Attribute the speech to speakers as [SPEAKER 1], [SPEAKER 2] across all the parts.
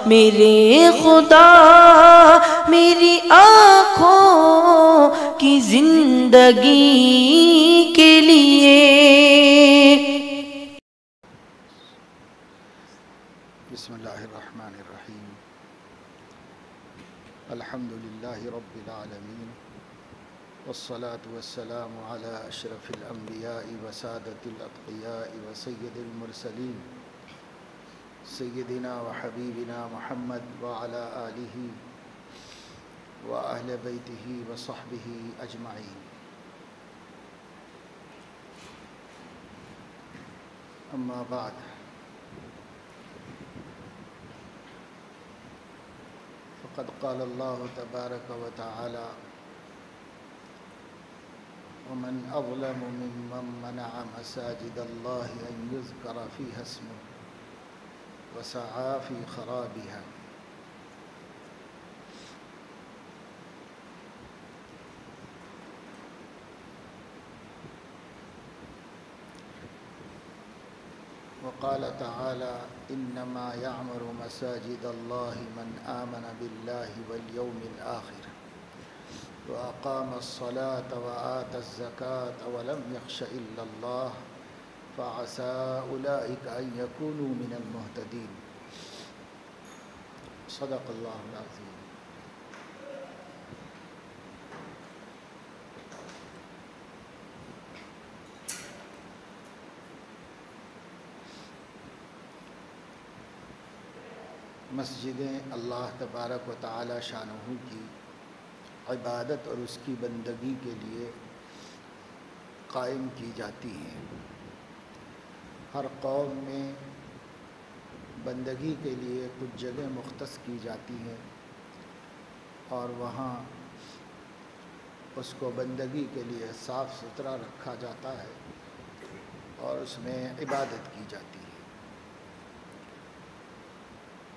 [SPEAKER 1] میرے خدا میری آنکھوں کی زندگی کے لیے۔
[SPEAKER 2] بسم اللہ الرحمن الرحیم۔ الحمد للہ رب العالمین، والصلاة والسلام علی اشرف الانبیاء وسادۃ الاتقیاء وسید المرسلین سیدنا وحبیبنا محمد وعلی آلہ واہل بیتہ وصحبہ اجمعین۔ اما بعد، فقد قال اللہ تبارک وتعالی: ومن اظلم ممن منع مساجد اللہ ان یذکر فیہا اسمہ وسعی فی خرابها۔ وقال تعالى: انما يعمر مساجد الله من آمن بالله واليوم الآخر وأقام الصلاة وآتى الزكاة ولم يخش إلا الله فعسى أولئك أن يكونوا من المهتدين۔ صدق الله العظيم۔ مسجدیں اللہ تبارک و تعالی شانہ کی عبادت اور اس کی بندگی کے لیے قائم کی جاتی ہیں۔ ہر قوم میں بندگی کے لیے کچھ جگہ مختص کی جاتی ہیں اور وہاں اس کو بندگی کے لیے صاف ستھرا رکھا جاتا ہے اور اس میں عبادت کی جاتی ہے۔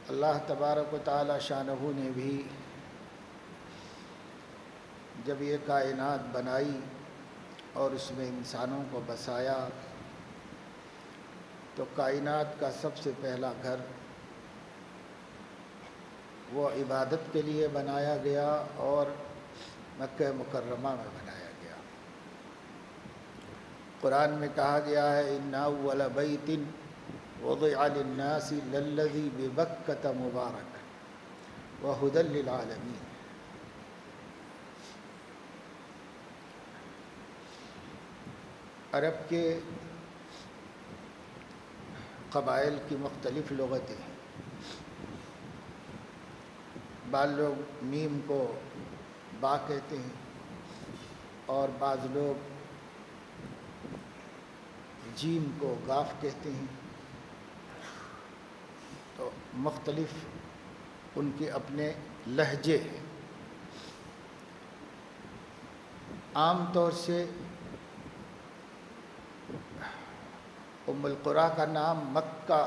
[SPEAKER 2] اللہ تبارک و تعالی شانہ نے بھی جب یہ کائنات بنائی اور اس میں انسانوں کو بسایا تو کائنات کا سب سے پہلا گھر وہ عبادت کے لیے بنایا گیا اور مکہ مکرمہ میں بنایا گیا۔ قرآن میں کہا گیا ہے: ان اول بیت وضع للناس للذی ببکۃ مبارک وہدی للعالمین۔ عرب کے قبائل کی مختلف لغتیں ہیں۔ بعض لوگ میم کو با کہتے ہیں اور بعض لوگ جیم کو گاف کہتے ہیں، تو مختلف ان کے اپنے لہجے ہیں۔ عام طور سے ام القریٰ کا نام مکہ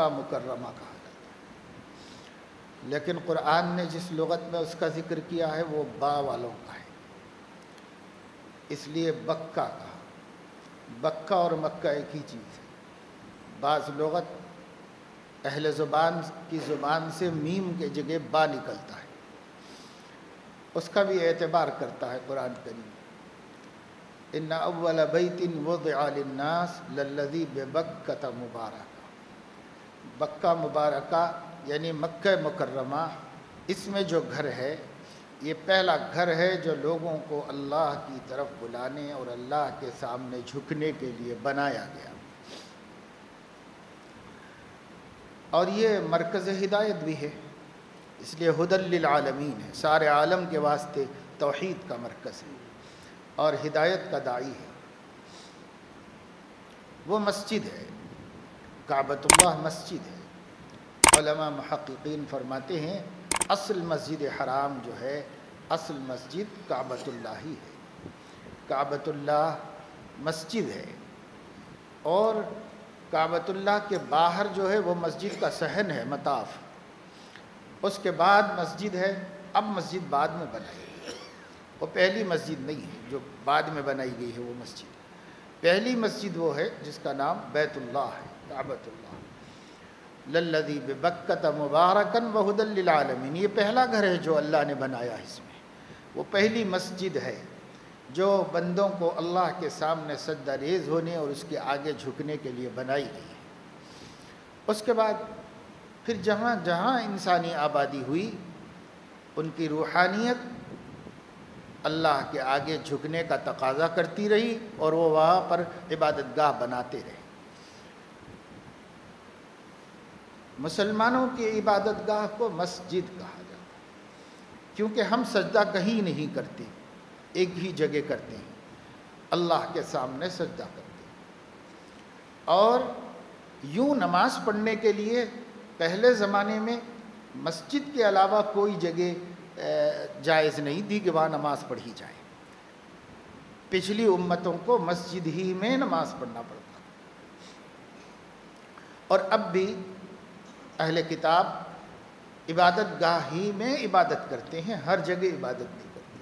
[SPEAKER 2] مکرمہ کہا جاتا ہے، لیکن قرآن نے جس لغت میں اس کا ذکر کیا ہے وہ با والوں کا ہے، اس لیے بکہ کہا۔ بکہ اور مکہ ایک ہی چیز ہے۔ بعض لغت اہل زبان کی زبان سے میم کے جگہ با نکلتا ہے، اس کا بھی اعتبار کرتا ہے قرآن کریم۔ ان اول بیت وضع للناس للذی ببکۃ مبارک۔ بکہ مبارکہ یعنی مکہ مکرمہ، اس میں جو گھر ہے یہ پہلا گھر ہے جو لوگوں کو اللہ کی طرف بلانے اور اللہ کے سامنے جھکنے کے لیے بنایا گیا، اور یہ مرکز ہدایت بھی ہے، اس لیے ہدی للعالمین ہے، سارے عالم کے واسطے توحید کا مرکز ہے اور ہدایت کا داعی ہے۔ وہ مسجد ہے، کعبۃ اللہ مسجد ہے۔ علماء محققین فرماتے ہیں اصل مسجد حرام جو ہے، اصل مسجد کعبۃ اللہ ہی ہے۔ کعبۃ اللہ مسجد ہے اور کعبۃ اللہ کے باہر جو ہے وہ مسجد کا صحن ہے، مطاف، اس کے بعد مسجد ہے۔ اب مسجد بعد میں بنائی گئی، وہ پہلی مسجد نہیں ہے جو بعد میں بنائی گئی ہے وہ مسجد۔ پہلی مسجد وہ ہے جس کا نام بیت اللہ ہے، کعبۃ اللہ۔ للذی ببکۃ مبارکا وہدی للعالمین، یہ پہلا گھر ہے جو اللہ نے بنایا اس میں، وہ پہلی مسجد ہے جو بندوں کو اللہ کے سامنے سجدہ ریز ہونے اور اس کے آگے جھکنے کے لیے بنائی گئی ہے۔ اس کے بعد پھر جہاں جہاں انسانی آبادی ہوئی ان کی روحانیت اللہ کے آگے جھکنے کا تقاضا کرتی رہی اور وہ وہاں پر عبادت گاہ بناتے رہے۔ مسلمانوں کی عبادت گاہ کو مسجد کہا جاتا ہے کیونکہ ہم سجدہ کہیں نہیں کرتے، ایک ہی جگہ کرتے ہیں، اللہ کے سامنے سجدہ کرتے ہیں۔ اور یوں نماز پڑھنے کے لیے پہلے زمانے میں مسجد کے علاوہ کوئی جگہ جائز نہیں تھی کہ وہاں نماز پڑھی جائے، پچھلی امتوں کو مسجد ہی میں نماز پڑھنا پڑتا، اور اب بھی اہل کتاب عبادت گاہ ہی میں عبادت کرتے ہیں، ہر جگہ عبادت نہیں کرتے۔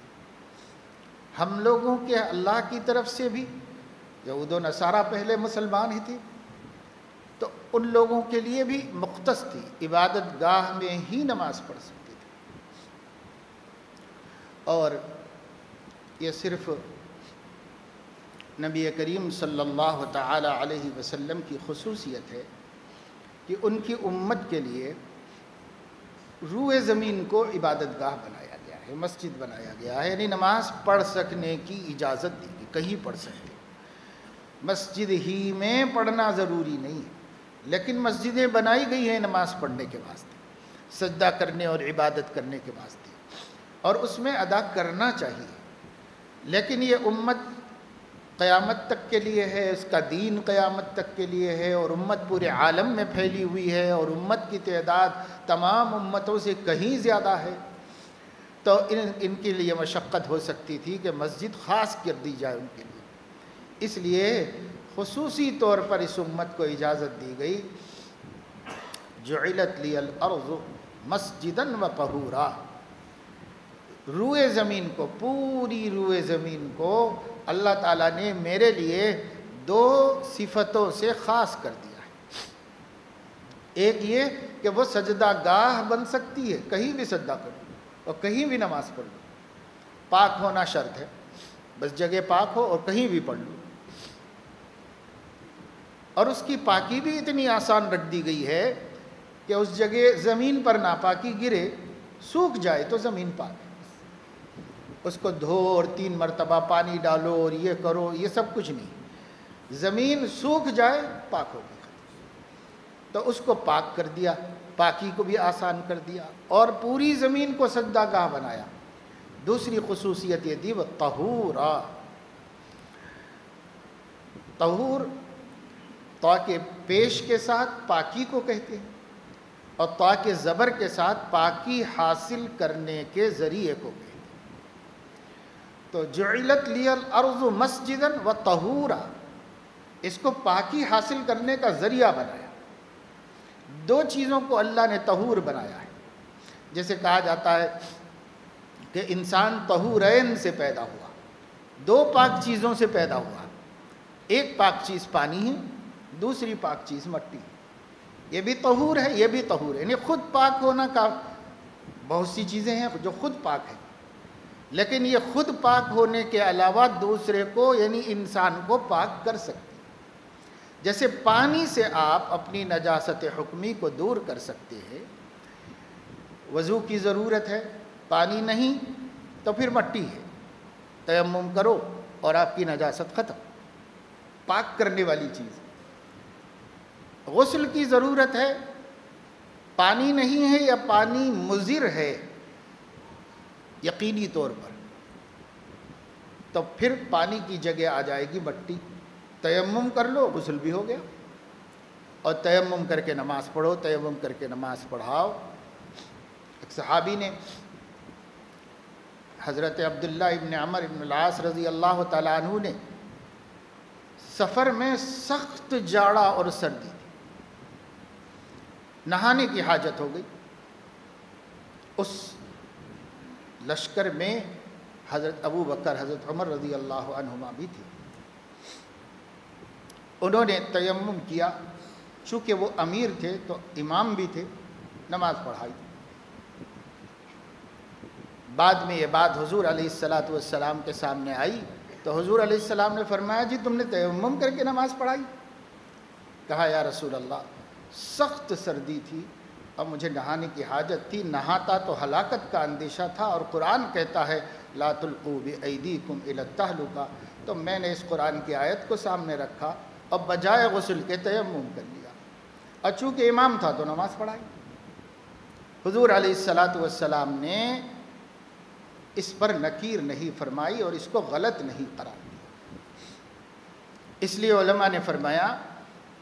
[SPEAKER 2] ہم لوگوں کے اللہ کی طرف سے بھی، یہود و نصارہ پہلے مسلمان ہی تھے تو ان لوگوں کے لیے بھی مختص تھی، عبادت گاہ میں ہی نماز پڑھ سکتے تھے۔ اور یہ صرف نبی کریم صلی اللہ تعالی علیہ وسلم کی خصوصیت ہے کہ ان کی امت کے لیے روئے زمین کو عبادت گاہ بنایا گیا ہے، مسجد بنایا گیا ہے، یعنی نماز پڑھ سکنے کی اجازت دی گئی، کہیں پڑھ سکتے، مسجد ہی میں پڑھنا ضروری نہیں ہے، لیکن مسجدیں بنائی گئی ہیں نماز پڑھنے کے واسطے، سجدہ کرنے اور عبادت کرنے کے واسطے، اور اس میں ادا کرنا چاہیے۔ لیکن یہ امت قیامت تک کے لیے ہے، اس کا دین قیامت تک کے لیے ہے، اور امت پورے عالم میں پھیلی ہوئی ہے، اور امت کی تعداد تمام امتوں سے کہیں زیادہ ہے، تو ان کے لیے مشقت ہو سکتی تھی کہ مسجد خاص کر دی جائے ان کے لیے، اس لیے خصوصی طور پر اس امت کو اجازت دی گئی، جعلت لی الارض مسجدا و طہورا، روئے زمین کو، پوری روئے زمین کو اللہ تعالیٰ نے میرے لیے دو صفتوں سے خاص کر دیا ہے۔ ایک یہ کہ وہ سجدہ گاہ بن سکتی ہے، کہیں بھی سجدہ کرو اور کہیں بھی نماز پڑھ لو، پاک ہونا شرط ہے، بس جگہ پاک ہو اور کہیں بھی پڑھ لو، اور اس کی پاکی بھی اتنی آسان رکھ دی گئی ہے کہ اس جگہ زمین پر ناپاکی گرے، سوکھ جائے تو زمین پاک ہے، اس کو دھو اور 3 مرتبہ پانی ڈالو اور یہ کرو، یہ سب کچھ نہیں، زمین سوکھ جائے پاک ہو گئی، تو اس کو پاک کر دیا، پاکی کو بھی آسان کر دیا، اور پوری زمین کو سجدہ گاہ بنایا۔ دوسری خصوصیت یہ تھی وہ طہورا، طہور طا کے پیش کے ساتھ پاکی کو کہتے ہیں، اور طا کے زبر کے ساتھ پاکی حاصل کرنے کے ذریعے کو کہتے ہیں۔ تو جعلت لی الارض مسجدا و طہورا، اس کو پاکی حاصل کرنے کا ذریعہ بنایا۔ دو چیزوں کو اللہ نے طہور بنایا ہے، جیسے کہا جاتا ہے کہ انسان طہورین سے پیدا ہوا، 2 پاک چیزوں سے پیدا ہوا، ایک پاک چیز پانی ہے، دوسری پاک چیز مٹی، یہ بھی طہور ہے، یہ بھی طہور ہے، یعنی خود پاک ہونا کا بہت سی چیزیں ہیں جو خود پاک ہیں، لیکن یہ خود پاک ہونے کے علاوہ دوسرے کو یعنی انسان کو پاک کر سکتے ہیں۔ جیسے پانی سے آپ اپنی نجاست حکمی کو دور کر سکتے ہیں، وضو کی ضرورت ہے، پانی نہیں تو پھر مٹی ہے، تیمم کرو اور آپ کی نجاست ختم، پاک کرنے والی چیز۔ غسل کی ضرورت ہے، پانی نہیں ہے یا پانی مضر ہے یقینی طور پر، تو پھر پانی کی جگہ آ جائے گی مٹی، تیمم کر لو، غسل بھی ہو گیا، اور تیمم کر کے نماز پڑھو، تیمم کر کے نماز پڑھاؤ۔ ایک صحابی نے حضرت عبداللہ ابن عمر ابن العاص رضی اللہ تعالیٰ عنہ نے سفر میں سخت جاڑا اور سردی تھی، نہانے کی حاجت ہو گئی، اس لشکر میں حضرت ابو بکر، حضرت عمر رضی اللہ عنہما بھی تھے، انہوں نے تیمم کیا، چونکہ وہ امیر تھے تو امام بھی تھے، نماز پڑھائی۔ بعد میں یہ بات حضور علیہ السلام کے سامنے آئی تو حضور علیہ السلام نے فرمایا جی تم نے تیمم کر کے نماز پڑھائی؟ کہا یا رسول اللہ سخت سردی تھی اور مجھے نہانے کی حاجت تھی، نہاتا تو ہلاکت کا اندیشہ تھا، اور قرآن کہتا ہے لا تلقوا بأیدیکم الی التہلکہ، تو میں نے اس قرآن کی آیت کو سامنے رکھا اور بجائے غسل کے تیمم کر لیا، اور چونکہ امام تھا تو نماز پڑھائی۔ حضور علیہ السلام نے اس پر نکیر نہیں فرمائی اور اس کو غلط نہیں قرار دیا۔ اس لیے علماء نے فرمایا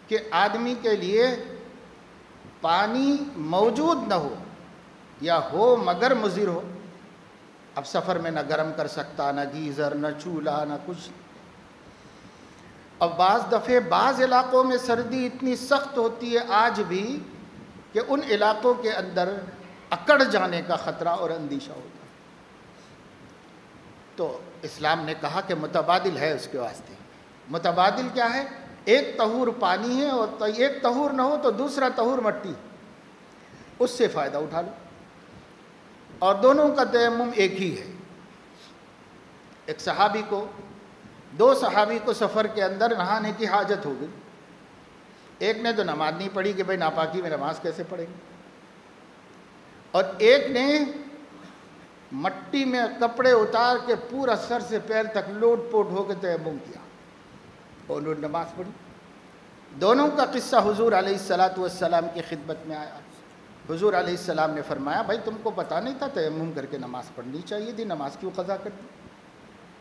[SPEAKER 2] کہ آدمی کے لیے پانی موجود نہ ہو یا ہو مگر مضر ہو، اب سفر میں نہ گرم کر سکتا، نہ گیزر، نہ چولہا، نہ کچھ، اب بعض دفعے بعض علاقوں میں سردی اتنی سخت ہوتی ہے آج بھی کہ ان علاقوں کے اندر اکڑ جانے کا خطرہ اور اندیشہ ہوتا ہے، تو اسلام نے کہا کہ متبادل ہے اس کے واسطے۔ متبادل کیا ہے؟ ایک طہور پانی ہے اور ایک طہور نہ ہو تو دوسرا طہور مٹی، اس سے فائدہ اٹھا لو، اور دونوں کا تیمم ایک ہی ہے۔ ایک صحابی کو، دو صحابی کو سفر کے اندر نہانے کی حاجت ہو گئی، ایک نے تو نماز نہیں پڑھی کہ بھئی ناپاکی میں نماز کیسے پڑھیں گے، اور ایک نے مٹی میں کپڑے اتار کے پورا سر سے پیر تک لوٹ پوٹ ہو کے تیمم کیا اور انہوں نے نماز پڑھی۔ دونوں کا قصہ حضور علیہ السلام کی خدمت میں آیا۔ حضور علیہ السلام نے فرمایا بھائی تم کو پتہ نہیں تھا تیمم کر کے نماز پڑھنی چاہیے تھی، نماز کیوں قضا کر دی؟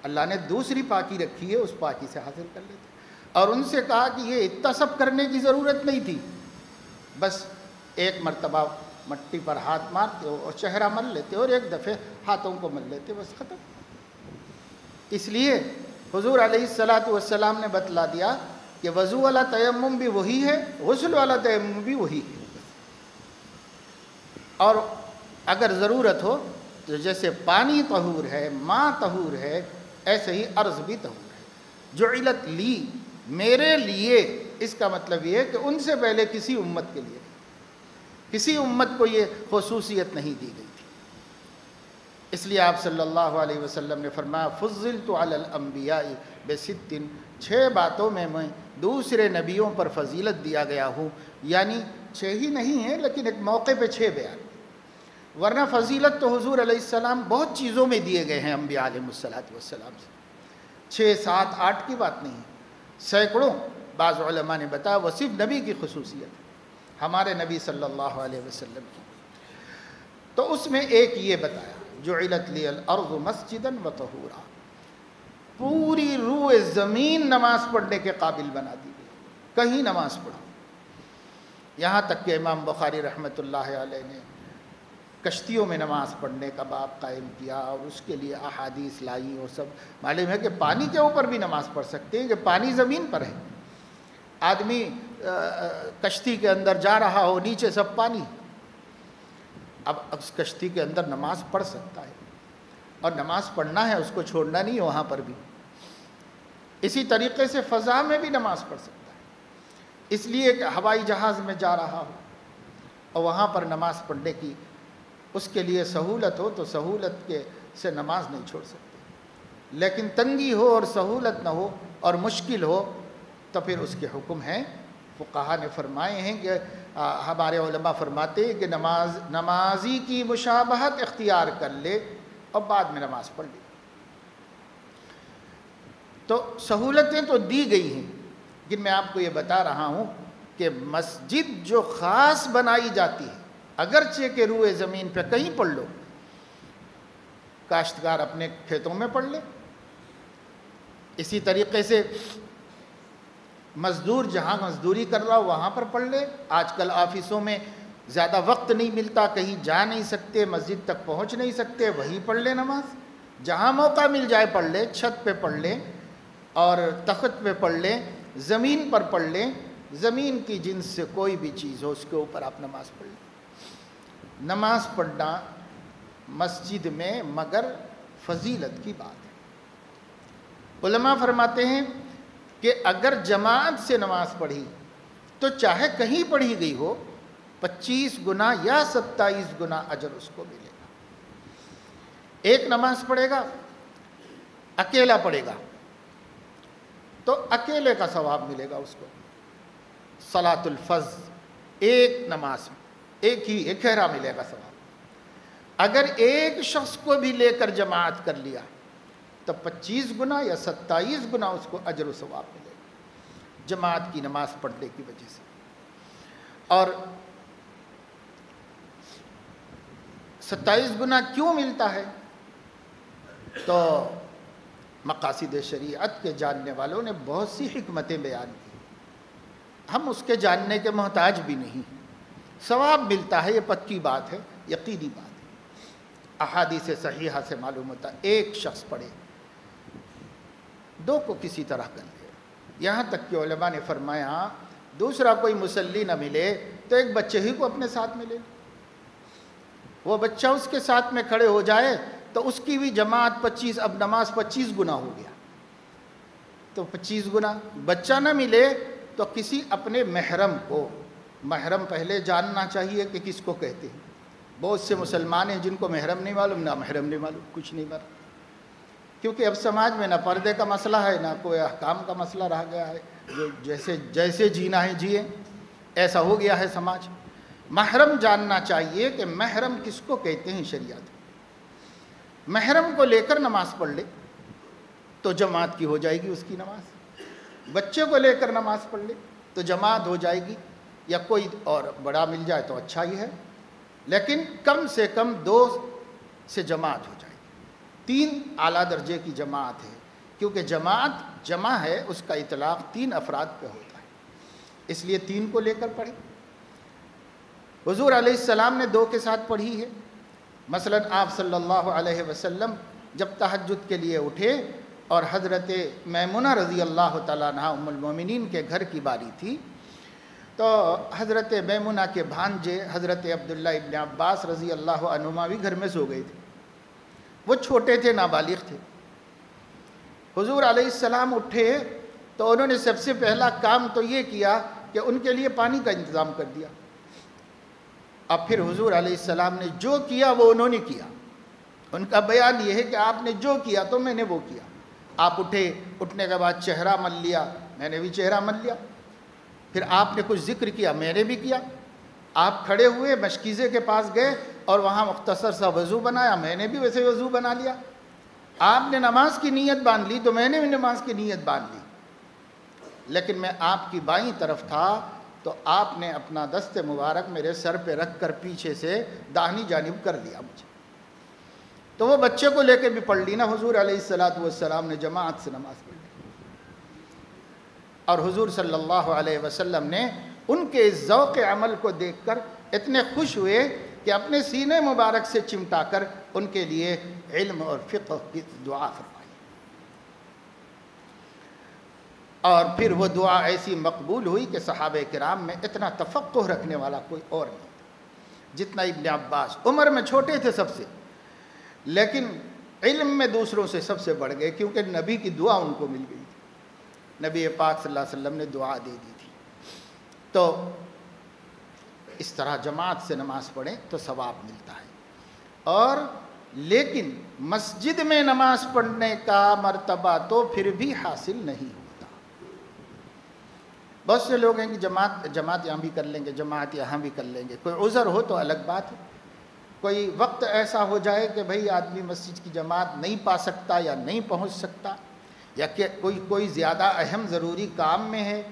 [SPEAKER 2] اللہ نے دوسری پاکی رکھی ہے، اس پاکی سے حاصل کر لیتے۔ اور ان سے کہا کہ یہ اتنا سب کرنے کی ضرورت نہیں تھی، بس ایک مرتبہ مٹی پر ہاتھ مارتے ہو اور چہرہ مل لیتے اور ایک دفعہ ہاتھوں کو مل لیتے، بس ختم۔ اس لیے حضور علیہ السلام نے بتلا دیا کہ وضو والا تیمم بھی وہی ہے، غسل والا تیمم بھی وہی ہے، اور اگر ضرورت ہو تو جیسے پانی طہور ہے، ماء طہور ہے، ایسے ہی عرض بھی طہور ہے۔ جعلت لی، میرے لیے، اس کا مطلب یہ ہے کہ ان سے پہلے کسی امت کے لیے، کسی امت کو یہ خصوصیت نہیں دی گئی تھی۔ اس لیے آپ صلی اللہ علیہ وسلم نے فرمایا فضلت علی الانبیاء بست، 6 باتوں میں میں دوسرے نبیوں پر فضیلت دیا گیا ہوں، یعنی 6 ہی نہیں ہیں لیکن ایک موقع پہ 6 بیان، ورنہ فضیلت تو حضور علیہ السلام بہت چیزوں میں دیے گئے ہیں انبیاء علیہ السلام سے، 6 7 8 کی بات نہیں ہے، سینکڑوں۔ بعض علماء نے بتایا وہ صرف نبی کی خصوصیت ہے، ہمارے نبی صلی اللہ علیہ وسلم کی، تو اس میں ایک یہ بتایا جعلت لی الارض مسجدا وطہورا، پوری روئے زمین نماز پڑھنے کے قابل بنا دی گئی، کہیں نماز پڑھو۔ یہاں تک کہ امام بخاری رحمۃ اللہ علیہ نے کشتیوں میں نماز پڑھنے کا باب قائم کیا اور اس کے لیے احادیث لائی، اور سب معلوم ہے کہ پانی کے اوپر بھی نماز پڑھ سکتے ہیں، کہ پانی زمین پر ہے، آدمی کشتی کے اندر جا رہا ہو، نیچے سب پانی، اب اس کشتی کے اندر نماز پڑھ سکتا ہے، اور نماز پڑھنا ہے، اس کو چھوڑنا نہیں ہے وہاں پر بھی۔ اسی طریقے سے فضا میں بھی نماز پڑھ سکتا ہے، اس لیے کہ ہوائی جہاز میں جا رہا ہو اور وہاں پر نماز پڑھنے کی اس کے لیے سہولت ہو تو سہولت کے سے نماز نہیں چھوڑ سکتے، لیکن تنگی ہو اور سہولت نہ ہو اور مشکل ہو تو پھر اس کے حکم ہیں۔ فقہا نے فرمائے ہیں کہ ہمارے علماء فرماتے ہیں کہ نمازی کی مشابہت اختیار کر لے اور بعد میں نماز پڑھ لے، تو سہولتیں تو دی گئی ہیں، لیکن میں آپ کو یہ بتا رہا ہوں کہ مسجد جو خاص بنائی جاتی ہے، اگرچہ کہ روئے زمین پہ کہیں پڑھ لو، کاشتکار اپنے کھیتوں میں پڑھ لے، اسی طریقے سے مزدور جہاں مزدوری کر رہا ہو وہاں پر پڑھ لے، آج کل آفیسوں میں زیادہ وقت نہیں ملتا، کہیں جا نہیں سکتے، مسجد تک پہنچ نہیں سکتے، وہیں پڑھ لے نماز، جہاں موقع مل جائے پڑھ لے، چھت پہ پڑھ لے اور تخت پہ پڑھ لے، زمین پر پڑھ لے، زمین کی جنس سے کوئی بھی چیز ہو اس کے اوپر آپ نماز پڑھ لیں۔ نماز پڑھنا مسجد میں مگر فضیلت کی بات ہے۔ علماء فرماتے ہیں کہ اگر جماعت سے نماز پڑھی تو چاہے کہیں پڑھی گئی ہو 25 گنا یا 27 گنا اجر اس کو ملے گا۔ ایک نماز پڑھے گا، اکیلا پڑھے گا تو اکیلے کا ثواب ملے گا اس کو۔ صلاۃ الفض ایک نماز میں ایک ہیرا ملے گا ثواب۔ اگر ایک شخص کو بھی لے کر جماعت کر لیا تو 25 گنا یا 27 گنا اس کو اجر و ثواب ملے گا جماعت کی نماز پڑھنے کی وجہ سے۔ اور 27 گنا کیوں ملتا ہے؟ تو مقاصد شریعت کے جاننے والوں نے بہت سی حکمتیں بیان کی، ہم اس کے جاننے کے محتاج بھی نہیں۔ ثواب ملتا ہے، یہ پکی بات ہے، یقینی بات ہے۔ احادیث صحیحہ سے معلوم ہوتا ہے ایک شخص پڑھے، 2 کو کسی طرح کر لے، یہاں تک کہ علماء نے فرمایا دوسرا کوئی مصلی نہ ملے تو ایک بچے ہی کو اپنے ساتھ میں لے، وہ بچہ اس کے ساتھ میں کھڑے ہو جائے تو اس کی بھی جماعت 25، اب نماز 25 گنا ہو گیا۔ تو 25 گنا بچہ نہ ملے تو کسی اپنے محرم کو، محرم پہلے جاننا چاہیے کہ کس کو کہتے ہیں۔ بہت سے مسلمان ہیں جن کو محرم نہیں معلوم، نہ محرم نہیں معلوم، کچھ نہیں معلوم، کیونکہ اب سماج میں نہ پردے کا مسئلہ ہے نہ کوئی احکام کا مسئلہ رہ گیا ہے، جو جیسے جینا ہے جیے، ایسا ہو گیا ہے سماج۔ محرم جاننا چاہیے کہ محرم کس کو کہتے ہیں شریعت۔ محرم کو لے کر نماز پڑھ لے تو جماعت کی ہو جائے گی اس کی نماز، بچے کو لے کر نماز پڑھ لے تو جماعت ہو جائے گی، یا کوئی اور بڑا مل جائے تو اچھا ہی ہے، لیکن کم سے کم 2 سے جماعت ہو جائے گی۔ 3 اعلیٰ درجے کی جماعت ہے، کیونکہ جماعت جمع ہے، اس کا اطلاق 3 افراد پہ ہوتا ہے، اس لیے 3 کو لے کر پڑھے۔ حضور علیہ السلام نے 2 کے ساتھ پڑھی ہے۔ مثلا آپ صلی اللہ علیہ وسلم جب تہجد کے لیے اٹھے اور حضرت میمونہ رضی اللہ تعالیٰ عنہا ام المومنین کے گھر کی باری تھی، تو حضرت میمونہ کے بھانجے حضرت عبداللہ ابن عباس رضی اللہ عنہما بھی گھر میں سو گئے تھے، وہ چھوٹے تھے، نابالغ تھے۔ حضور علیہ السلام اٹھے تو انہوں نے سب سے پہلا کام تو یہ کیا کہ ان کے لیے پانی کا انتظام کر دیا۔ اب پھر حضور علیہ السلام نے جو کیا وہ انہوں نے کیا، ان کا بیان یہ ہے کہ آپ نے جو کیا تو میں نے وہ کیا۔ آپ اٹھے، اٹھنے کے بعد چہرہ مل لیا، میں نے بھی چہرہ مل لیا۔ پھر آپ نے کچھ ذکر کیا، میں نے بھی کیا۔ آپ کھڑے ہوئے، مشکیزے کے پاس گئے اور وہاں مختصر سا وضو بنایا، میں نے بھی ویسے وضو بنا لیا۔ آپ نے نماز کی نیت باندھ لی تو میں نے بھی نماز کی نیت باندھ لی، لیکن میں آپ کی بائیں طرف تھا تو آپ نے اپنا دست مبارک میرے سر پہ رکھ کر پیچھے سے داہنی جانب کر لیا مجھے۔ تو وہ بچے کو لے کے بھی پڑھ لی نا، حضور علیہ السلام نے جماعت سے نماز پڑھ لی، اور حضور صلی اللہ علیہ وسلم نے ان کے ذوق عمل کو دیکھ کر اتنے خوش ہوئے کہ اپنے سینے مبارک سے چمٹا کر ان کے لیے علم اور فقہ کی دعا فرمائی، اور پھر وہ دعا ایسی مقبول ہوئی کہ صحابہ کرام میں اتنا تفقہ رکھنے والا کوئی اور نہیں تھا جتنا ابن عباس۔ عمر میں چھوٹے تھے سب سے، لیکن علم میں دوسروں سے سب سے بڑھ گئے، کیونکہ نبی کی دعا ان کو مل گئی تھی، نبی پاک صلی اللہ علیہ وسلم نے دعا دے دی تھی۔ تو اس طرح جماعت سے نماز پڑھیں تو ثواب ملتا ہے۔ اور لیکن مسجد میں نماز پڑھنے کا مرتبہ تو پھر بھی حاصل نہیں ہوتا۔ بہت سے لوگ ہیں کہ جماعت یہاں بھی کر لیں گے، جماعت یہاں بھی کر لیں گے، کوئی عذر ہو تو الگ بات ہے، کوئی وقت ایسا ہو جائے کہ بھئی آدمی مسجد کی جماعت نہیں پا سکتا یا نہیں پہنچ سکتا، یا کہ کوئی زیادہ اہم ضروری کام میں ہے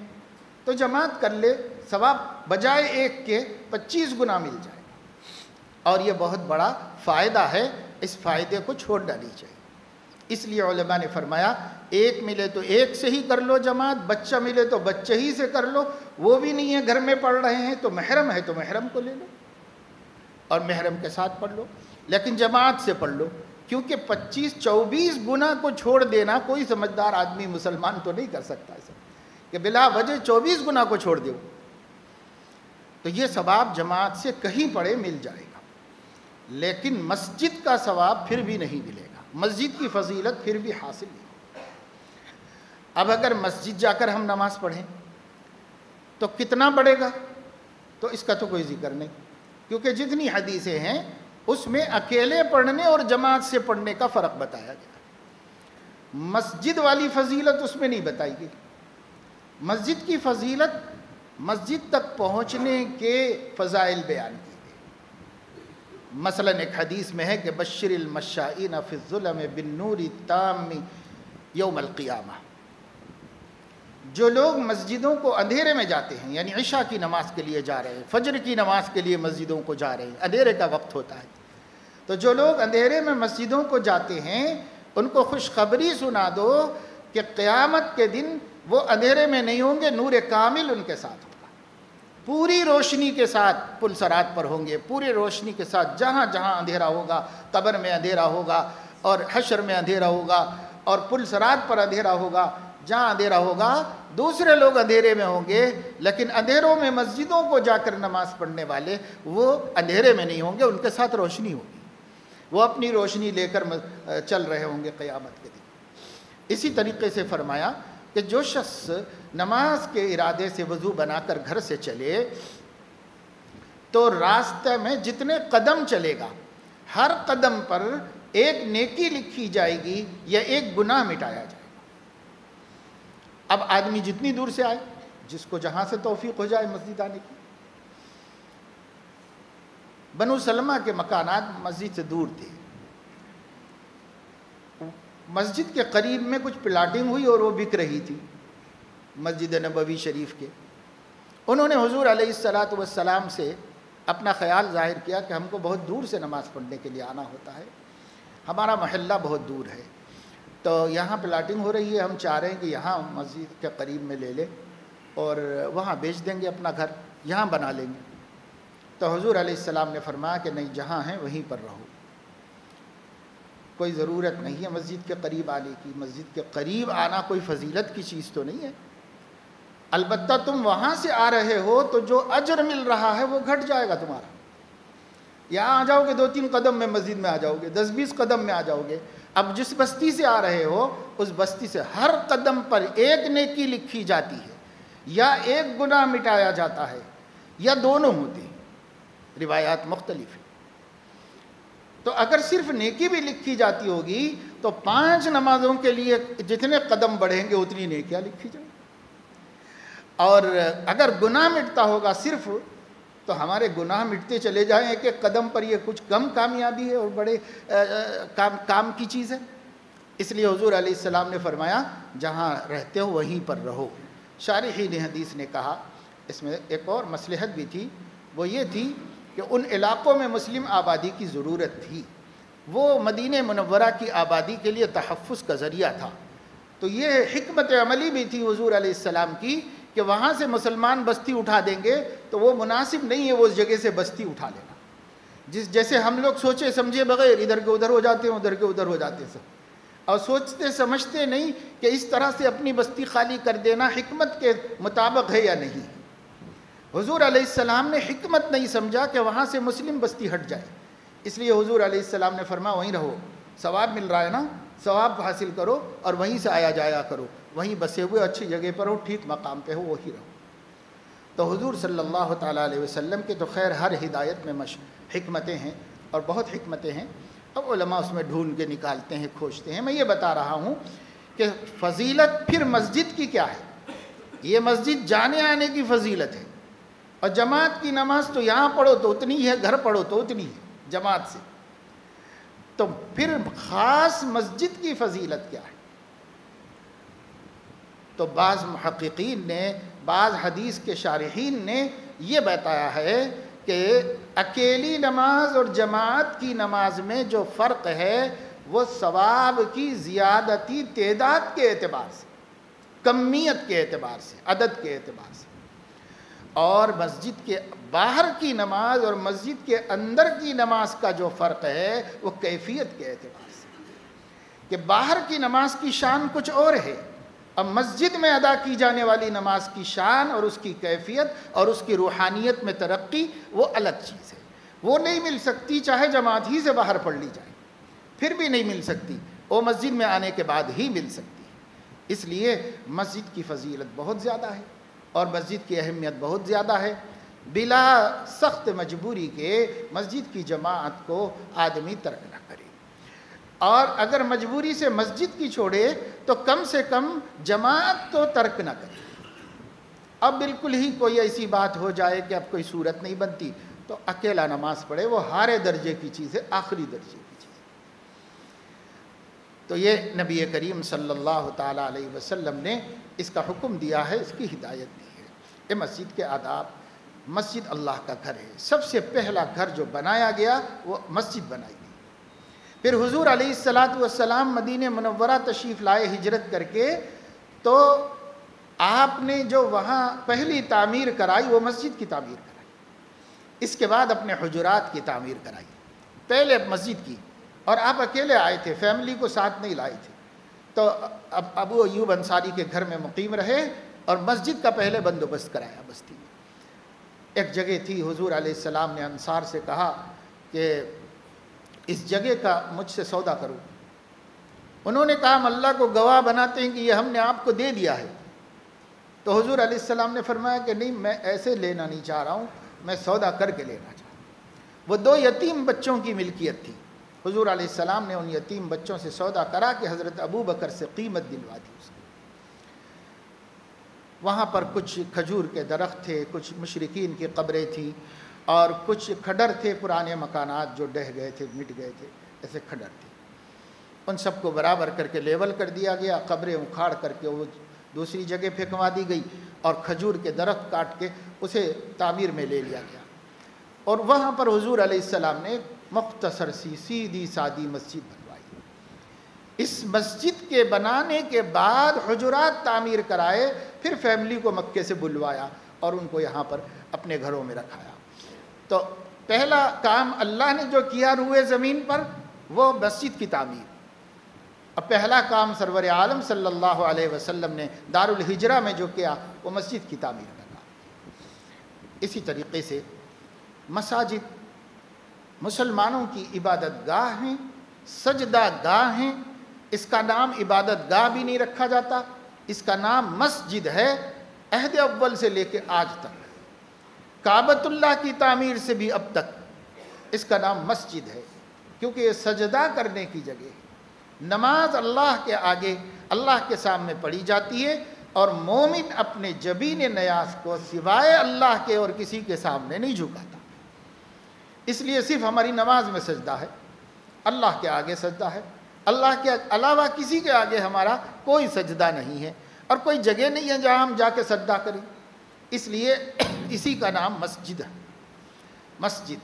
[SPEAKER 2] تو جماعت کر لے، ثواب بجائے 1 کے 25 گنا مل جائے، اور یہ بہت بڑا فائدہ ہے، اس فائدے کو چھوڑنا نہیں چاہیے۔ اس لیے علماء نے فرمایا 1 ملے تو 1 سے ہی کر لو جماعت، بچہ ملے تو بچے ہی سے کر لو، وہ بھی نہیں ہے گھر میں پڑھ رہے ہیں تو محرم ہے تو محرم کو لے لو اور محرم کے ساتھ پڑھ لو، لیکن جماعت سے پڑھ لو، کیونکہ 24 گنا کو چھوڑ دینا کوئی سمجھدار آدمی مسلمان تو نہیں کر سکتا ایسا کہ بلا وجہ 24 گنا کو چھوڑ دو، تو یہ ثواب جماعت سے کہیں پڑھے مل جائے گا، لیکن مسجد کا ثواب پھر بھی نہیں ملے گا، مسجد کی فضیلت پھر بھی حاصل نہیں ہوگی۔ اب اگر مسجد جا کر ہم نماز پڑھیں تو کتنا بڑھے گا؟ تو اس کا تو کوئی ذکر نہیں، کیونکہ جتنی حدیثیں ہیں اس میں اکیلے پڑھنے اور جماعت سے پڑھنے کا فرق بتایا گیا۔ مسجد والی فضیلت اس میں نہیں بتائی گئی۔ مسجد کی فضیلت مسجد تک پہنچنے کے فضائل بیان کی گئی۔ مثلا ایک حدیث میں ہے کہ بشر المشائین فی الظلم بالنور التام یوم القیامہ، جو لوگ مسجدوں کو اندھیرے میں جاتے ہیں، یعنی عشاء کی نماز کے لیے جا رہے ہیں، فجر کی نماز کے لیے مسجدوں کو جا رہے ہیں، اندھیرے کا وقت ہوتا ہے، تو جو لوگ اندھیرے میں مسجدوں کو جاتے ہیں ان کو خوشخبری سنا دو کہ قیامت کے دن وہ اندھیرے میں نہیں ہوں گے، نور کامل ان کے ساتھ ہوگا، پوری روشنی کے ساتھ پل صراط پر ہوں گے، پوری روشنی کے ساتھ، جہاں جہاں اندھیرا ہوگا، قبر میں اندھیرا ہوگا اور حشر میں اندھیرا ہوگا اور پل صراط پر اندھیرا ہوگا، جہاں اندھیرا ہوگا دوسرے لوگ اندھیرے میں ہوں گے، لیکن اندھیروں میں مسجدوں کو جا کر نماز پڑھنے والے وہ اندھیرے میں نہیں ہوں گے، ان کے ساتھ روشنی ہوگی، وہ اپنی روشنی لے کر چل رہے ہوں گے قیامت کے دن۔ اسی طریقے سے فرمایا کہ جو شخص نماز کے ارادے سے وضو بنا کر گھر سے چلے تو راستے میں جتنے قدم چلے گا ہر قدم پر ایک نیکی لکھی جائے گی یا ایک گناہ مٹایا جائے گا۔ اب آدمی جتنی دور سے آئے، جس کو جہاں سے توفیق ہو جائے مسجد آنے کی، بنو سلمہ کے مکانات مسجد سے دور تھے، مسجد کے قریب میں کچھ پلاٹنگ ہوئی اور وہ بک رہی تھی مسجد نبوی شریف کے۔ انہوں نے حضور علیہ السلام سے اپنا خیال ظاہر کیا کہ ہم کو بہت دور سے نماز پڑھنے کے لیے آنا ہوتا ہے، ہمارا محلہ بہت دور ہے، تو یہاں پلاٹنگ ہو رہی ہے، ہم چاہ رہے ہیں کہ یہاں مسجد کے قریب میں لے لیں اور وہاں بیچ دیں گے اپنا گھر، یہاں بنا لیں گے۔ تو حضور علیہ السلام نے فرمایا کہ نہیں، جہاں ہیں وہیں پر رہو، کوئی ضرورت نہیں ہے مسجد کے قریب آنے کی، مسجد کے قریب آنا کوئی فضیلت کی چیز تو نہیں ہے، البتہ تم وہاں سے آ رہے ہو تو جو اجر مل رہا ہے وہ گھٹ جائے گا تمہارا، یہاں آ جاؤ گے 2-3 قدم میں مسجد میں آ جاؤ گے، 10-20 قدم میں آ جاؤ گے، اب جس بستی سے آ رہے ہو اس بستی سے ہر قدم پر ایک نیکی لکھی جاتی ہے یا ایک گناہ مٹایا جاتا ہے یا دونوں ہوتے ہیں، روایات مختلف ہیں۔ تو اگر صرف نیکی بھی لکھی جاتی ہوگی تو 5 نمازوں کے لیے جتنے قدم بڑھیں گے اتنی نیکیاں لکھی جائیں، اور اگر گناہ مٹتا ہوگا صرف تو ہمارے گناہ مٹتے چلے جائیں ایک ایک قدم پر، یہ کچھ کم کامیابی ہے اور بڑے کام کی چیز ہے۔ اس لیے حضور علیہ السلام نے فرمایا جہاں رہتے ہو وہیں پر رہو۔ شارحین حدیث نے کہا اس میں ایک اور مصلحت بھی تھی، وہ یہ تھی کہ ان علاقوں میں مسلم آبادی کی ضرورت تھی، وہ مدینہ منورہ کی آبادی کے لیے تحفظ کا ذریعہ تھا، تو یہ حکمت عملی بھی تھی حضور علیہ السلام کی کہ وہاں سے مسلمان بستی اٹھا دیں گے تو وہ مناسب نہیں ہے وہ اس جگہ سے بستی اٹھا لینا، جیسے ہم لوگ سوچے سمجھے بغیر ادھر کے ادھر ہو جاتے ہیں، ادھر کے ادھر ہو جاتے ہیں سب، اور سوچتے سمجھتے نہیں کہ اس طرح سے اپنی بستی خالی کر دینا حکمت کے مطابق ہے یا نہیں۔ حضور علیہ السلام نے حکمت نہیں سمجھا کہ وہاں سے مسلم بستی ہٹ جائے، اس لیے حضور علیہ السلام نے فرمایا وہیں رہو، ثواب مل رہا ہے نا، ثواب حاصل کرو اور وہیں سے آیا جایا کرو، وہیں بسے ہوئے اچھی جگہ پر ہو، ٹھیک مقام پہ ہو، وہی رہو۔ تو حضور صلی اللہ تعالیٰ علیہ وسلم کے تو خیر ہر ہدایت میں حکمتیں ہیں اور بہت حکمتیں ہیں، اب علماء اس میں ڈھونڈ کے نکالتے ہیں، کھوجتے ہیں۔ میں یہ بتا رہا ہوں کہ فضیلت پھر مسجد کی کیا ہے، یہ مسجد جانے آنے کی فضیلت ہے، اور جماعت کی نماز تو یہاں پڑھو تو اتنی ہے، گھر پڑھو تو اتنی ہے جماعت سے، تو پھر خاص مسجد کی فضیلت کیا ہے؟ تو بعض محققین نے، بعض حدیث کے شارحین نے یہ بتایا ہے کہ اکیلی نماز اور جماعت کی نماز میں جو فرق ہے وہ ثواب کی زیادتی تعداد کے اعتبار سے، کمیت کے اعتبار سے، عدد کے اعتبار سے، اور مسجد کے باہر کی نماز اور مسجد کے اندر کی نماز کا جو فرق ہے وہ کیفیت کے اعتبار سے، کہ باہر کی نماز کی شان کچھ اور ہے، اب مسجد میں ادا کی جانے والی نماز کی شان اور اس کی کیفیت اور اس کی روحانیت میں ترقی وہ الگ چیز ہے، وہ نہیں مل سکتی چاہے جماعت ہی سے باہر پڑھ لی جائے، پھر بھی نہیں مل سکتی، وہ مسجد میں آنے کے بعد ہی مل سکتی ہے۔ اس لیے مسجد کی فضیلت بہت زیادہ ہے، اور مسجد کی اہمیت بہت زیادہ ہے۔ بلا سخت مجبوری کے مسجد کی جماعت کو آدمی ترک نہ کرے، اور اگر مجبوری سے مسجد کی چھوڑے تو کم سے کم جماعت تو ترک نہ کرے۔ اب بالکل ہی کوئی ایسی بات ہو جائے کہ اب کوئی صورت نہیں بنتی تو اکیلا نماز پڑھے، وہ ہارے درجے کی چیز ہے، آخری درجے کی چیز ہے۔ تو یہ نبی کریم صلی اللہ تعالیٰ علیہ وسلم نے اس کا حکم دیا ہے، اس کی ہدایت دی ہے۔ یہ مسجد کے آداب۔ مسجد اللہ کا گھر ہے، سب سے پہلا گھر جو بنایا گیا وہ مسجد بنائی گئی۔ پھر حضور علیہ السلام مدینہ منورہ تشریف لائے ہجرت کر کے، تو آپ نے جو وہاں پہلی تعمیر کرائی وہ مسجد کی تعمیر کرائی، اس کے بعد اپنے حجرات کی تعمیر کرائی، پہلے مسجد کی، اور آپ اکیلے آئے تھے، فیملی کو ساتھ نہیں لائے تھے، تو اب ابو ایوب انصاری کے گھر میں مقیم رہے اور مسجد کا پہلے بندوبست کرایا بستی میں۔ ایک جگہ تھی، حضور علیہ السلام نے انصار سے کہا کہ اس جگہ کا مجھ سے سودا کرو۔ انہوں نے کہا ہم اللہ کو گواہ بناتے ہیں کہ یہ ہم نے آپ کو دے دیا ہے۔ تو حضور علیہ السلام نے فرمایا کہ نہیں، میں ایسے لینا نہیں چاہ رہا ہوں، میں سودا کر کے لینا چاہ رہا ہوں۔ وہ 2 یتیم بچوں کی ملکیت تھی۔ حضور علیہ السلام نے ان یتیم بچوں سے سودا کرا کہ حضرت ابو بکر سے قیمت دلوا دی اس کی۔ وہاں پر کچھ کھجور کے درخت تھے، کچھ مشرکین کی قبریں تھیں، اور کچھ کھڈر تھے، پرانے مکانات جو ڈہ گئے تھے، مٹ گئے تھے، ایسے کھڈر تھے۔ ان سب کو برابر کر کے لیول کر دیا گیا، قبریں اکھاڑ کر کے وہ دوسری جگہ پھینکوا دی گئی، اور کھجور کے درخت کاٹ کے اسے تعمیر میں لے لیا گیا۔ اور وہاں پر حضور علیہ السلام نے مختصر سی سیدھی سادی مسجد بنوائی۔ اس مسجد کے بنانے کے بعد حجرات تعمیر کرائے، پھر فیملی کو مکے سے بلوایا اور ان کو یہاں پر اپنے گھروں میں رکھایا۔ تو پہلا کام اللہ نے جو کیا روئے زمین پر وہ مسجد کی تعمیر۔ اب پہلا کام سرور عالم صلی اللہ علیہ وسلم نے دار الہجرہ میں جو کیا وہ مسجد کی تعمیر کا کام۔ اسی طریقے سے مساجد مسلمانوں کی عبادت گاہ ہیں، سجدہ گاہ ہیں۔ اس کا نام عبادت گاہ بھی نہیں رکھا جاتا، اس کا نام مسجد ہے، عہد اول سے لے کے آج تک۔ کعبۃ اللہ کی تعمیر سے بھی اب تک اس کا نام مسجد ہے، کیونکہ یہ سجدہ کرنے کی جگہ ہے۔ نماز اللہ کے آگے، اللہ کے سامنے پڑھی جاتی ہے، اور مومن اپنے جبین نیاز کو سوائے اللہ کے اور کسی کے سامنے نہیں جھکاتا۔ اس لیے صرف ہماری نماز میں سجدہ ہے، اللہ کے آگے سجدہ ہے، اللہ کے علاوہ کسی کے آگے ہمارا کوئی سجدہ نہیں ہے، اور کوئی جگہ نہیں ہے جہاں ہم جا کے سجدہ کریں۔ اس لیے اسی کا نام مسجد ہے، مسجد۔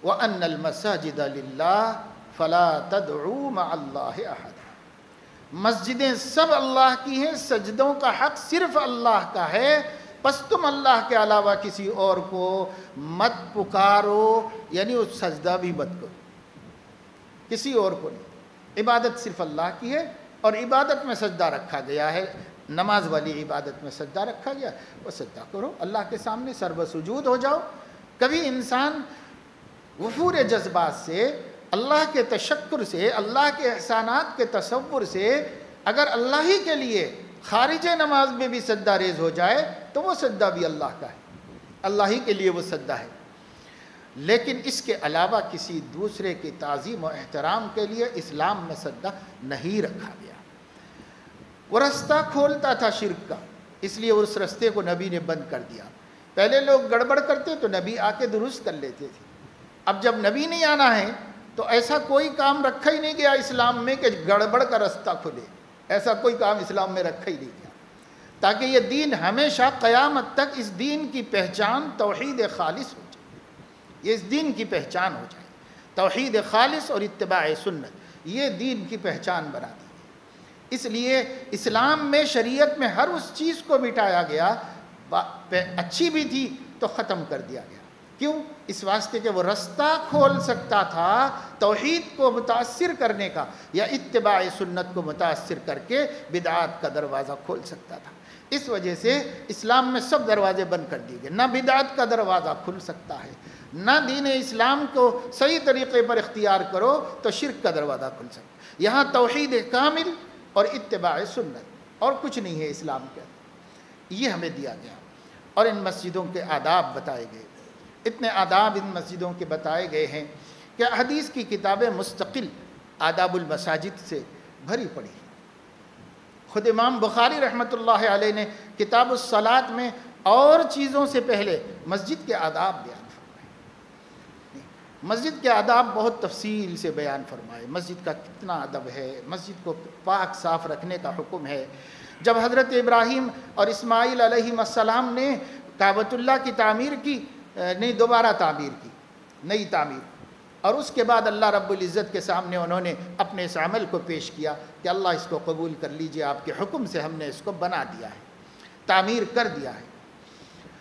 [SPEAKER 2] وَأَنَّ الْمَسَاجِدَ لِلَّهِ فَلَا تَدْعُوا مَعَ اللَّهِ أَحَدًا۔ مسجدیں سب اللہ کی ہیں، سجدوں کا حق صرف اللہ کا ہے، پس تم اللہ کے علاوہ کسی اور کو مت پکارو، یعنی اس سجدہ بھی مت کرو، کسی اور کو نہیں۔ عبادت صرف اللہ کی ہے، اور عبادت میں سجدہ رکھا گیا ہے، نماز والی عبادت میں سجدہ رکھا گیا، وہ سجدہ کرو، اللہ کے سامنے سرو سجود ہو جاؤ۔ کبھی انسان وفور جذبات سے، اللہ کے تشکر سے، اللہ کے احسانات کے تصور سے اگر اللہ ہی کے لیے خارج نماز میں بھی سجدہ ریز ہو جائے تو وہ سجدہ بھی اللہ کا ہے، اللہ ہی کے لیے وہ سجدہ ہے۔ لیکن اس کے علاوہ کسی دوسرے کی تعظیم و احترام کے لیے اسلام میں سجدہ نہیں رکھا گیا۔ وہ رستہ کھولتا تھا شرک کا، اس لیے اس رستے کو نبی نے بند کر دیا۔ پہلے لوگ گڑبڑ کرتے تو نبی آ کے درست کر لیتے تھے، اب جب نبی نہیں آنا ہے تو ایسا کوئی کام رکھا ہی نہیں گیا اسلام میں کہ گڑبڑ کا رستہ کھلے، ایسا کوئی کام اسلام میں رکھا ہی نہیں گیا، تاکہ یہ دین ہمیشہ قیامت تک اس دین کی پہچان توحید خالص ہو جائے، یہ اس دین کی پہچان ہو جائے، توحید خالص اور اتباع سنت، یہ دین کی پہچان بنا دی۔ اس لیے اسلام میں شریعت میں ہر اس چیز کو مٹایا گیا، اچھی بھی تھی تو ختم کر دیا گیا۔ کیوں؟ اس واسطے کہ وہ رستہ کھول سکتا تھا توحید کو متاثر کرنے کا، یا اتباع سنت کو متاثر کر کے بدعات کا دروازہ کھول سکتا تھا۔ اس وجہ سے اسلام میں سب دروازے بند کر دیے گئے، نہ بدعات کا دروازہ کھل سکتا ہے، نہ دین اسلام کو صحیح طریقے پر اختیار کرو تو شرک کا دروازہ کھل سکتا ہے۔ یہاں توحید کامل اور اتباع سنت، اور کچھ نہیں ہے اسلام کے اندر۔ یہ ہمیں دیا گیا، اور ان مسجدوں کے آداب بتائے گئے۔ اتنے آداب ان مسجدوں کے بتائے گئے ہیں کہ حدیث کی کتابیں مستقل آداب المساجد سے بھری پڑی ہیں۔ خود امام بخاری رحمۃ اللہ علیہ نے کتاب الصلاۃ میں اور چیزوں سے پہلے مسجد کے آداب بیان فرمائے، مسجد کے آداب بہت تفصیل سے بیان فرمائے۔ مسجد کا کتنا ادب ہے، مسجد کو پاک صاف رکھنے کا حکم ہے۔ جب حضرت ابراہیم اور اسماعیل علیہ السلام نے کعبۃ اللہ کی تعمیر کی، نہیں دوبارہ تعمیر کی، نئی تعمیر، اور اس کے بعد اللہ رب العزت کے سامنے انہوں نے اپنے اس عمل کو پیش کیا کہ اللہ اس کو قبول کر لیجئے، آپ کے حکم سے ہم نے اس کو بنا دیا ہے، تعمیر کر دیا ہے۔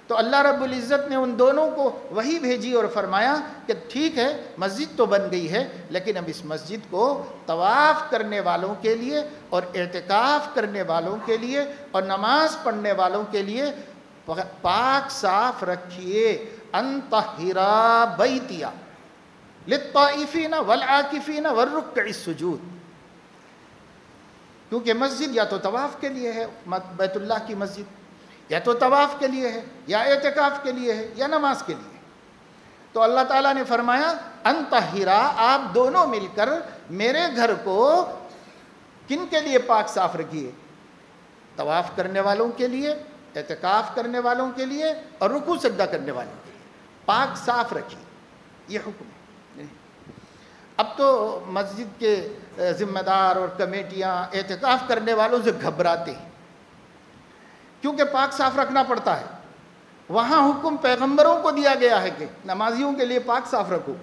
[SPEAKER 2] تو اللہ رب العزت نے ان دونوں کو وحی بھیجی اور فرمایا کہ ٹھیک ہے مسجد تو بن گئی ہے، لیکن اب اس مسجد کو طواف کرنے والوں کے لیے اور اعتکاف کرنے والوں کے لیے اور نماز پڑھنے والوں کے لیے پاک صاف رکھیے۔ ان طہرا بیتیا للطائفین والعاکفین والرکع السجود، کیونکہ مسجد یا تو طواف کے لیے ہے، بیت اللہ کی مسجد یا تو طواف کے لیے ہے، یا اعتکاف کے لیے ہے، یا نماز کے لیے۔ تو اللہ تعالیٰ نے فرمایا ان طہرا، آپ دونوں مل کر میرے گھر کو کن کے لیے پاک صاف رکھیے؟ طواف کرنے والوں کے لیے، اعتکاف کرنے والوں کے لیے اور رکوع سجدہ کرنے والوں کے لیے پاک صاف رکھیے، یہ حکم ہے۔ اب تو مسجد کے ذمہ دار اور کمیٹیاں اعتکاف کرنے والوں سے گھبراتے ہیں، کیونکہ پاک صاف رکھنا پڑتا ہے۔ وہاں حکم پیغمبروں کو دیا گیا ہے کہ نمازیوں کے لیے پاک صاف رکھو،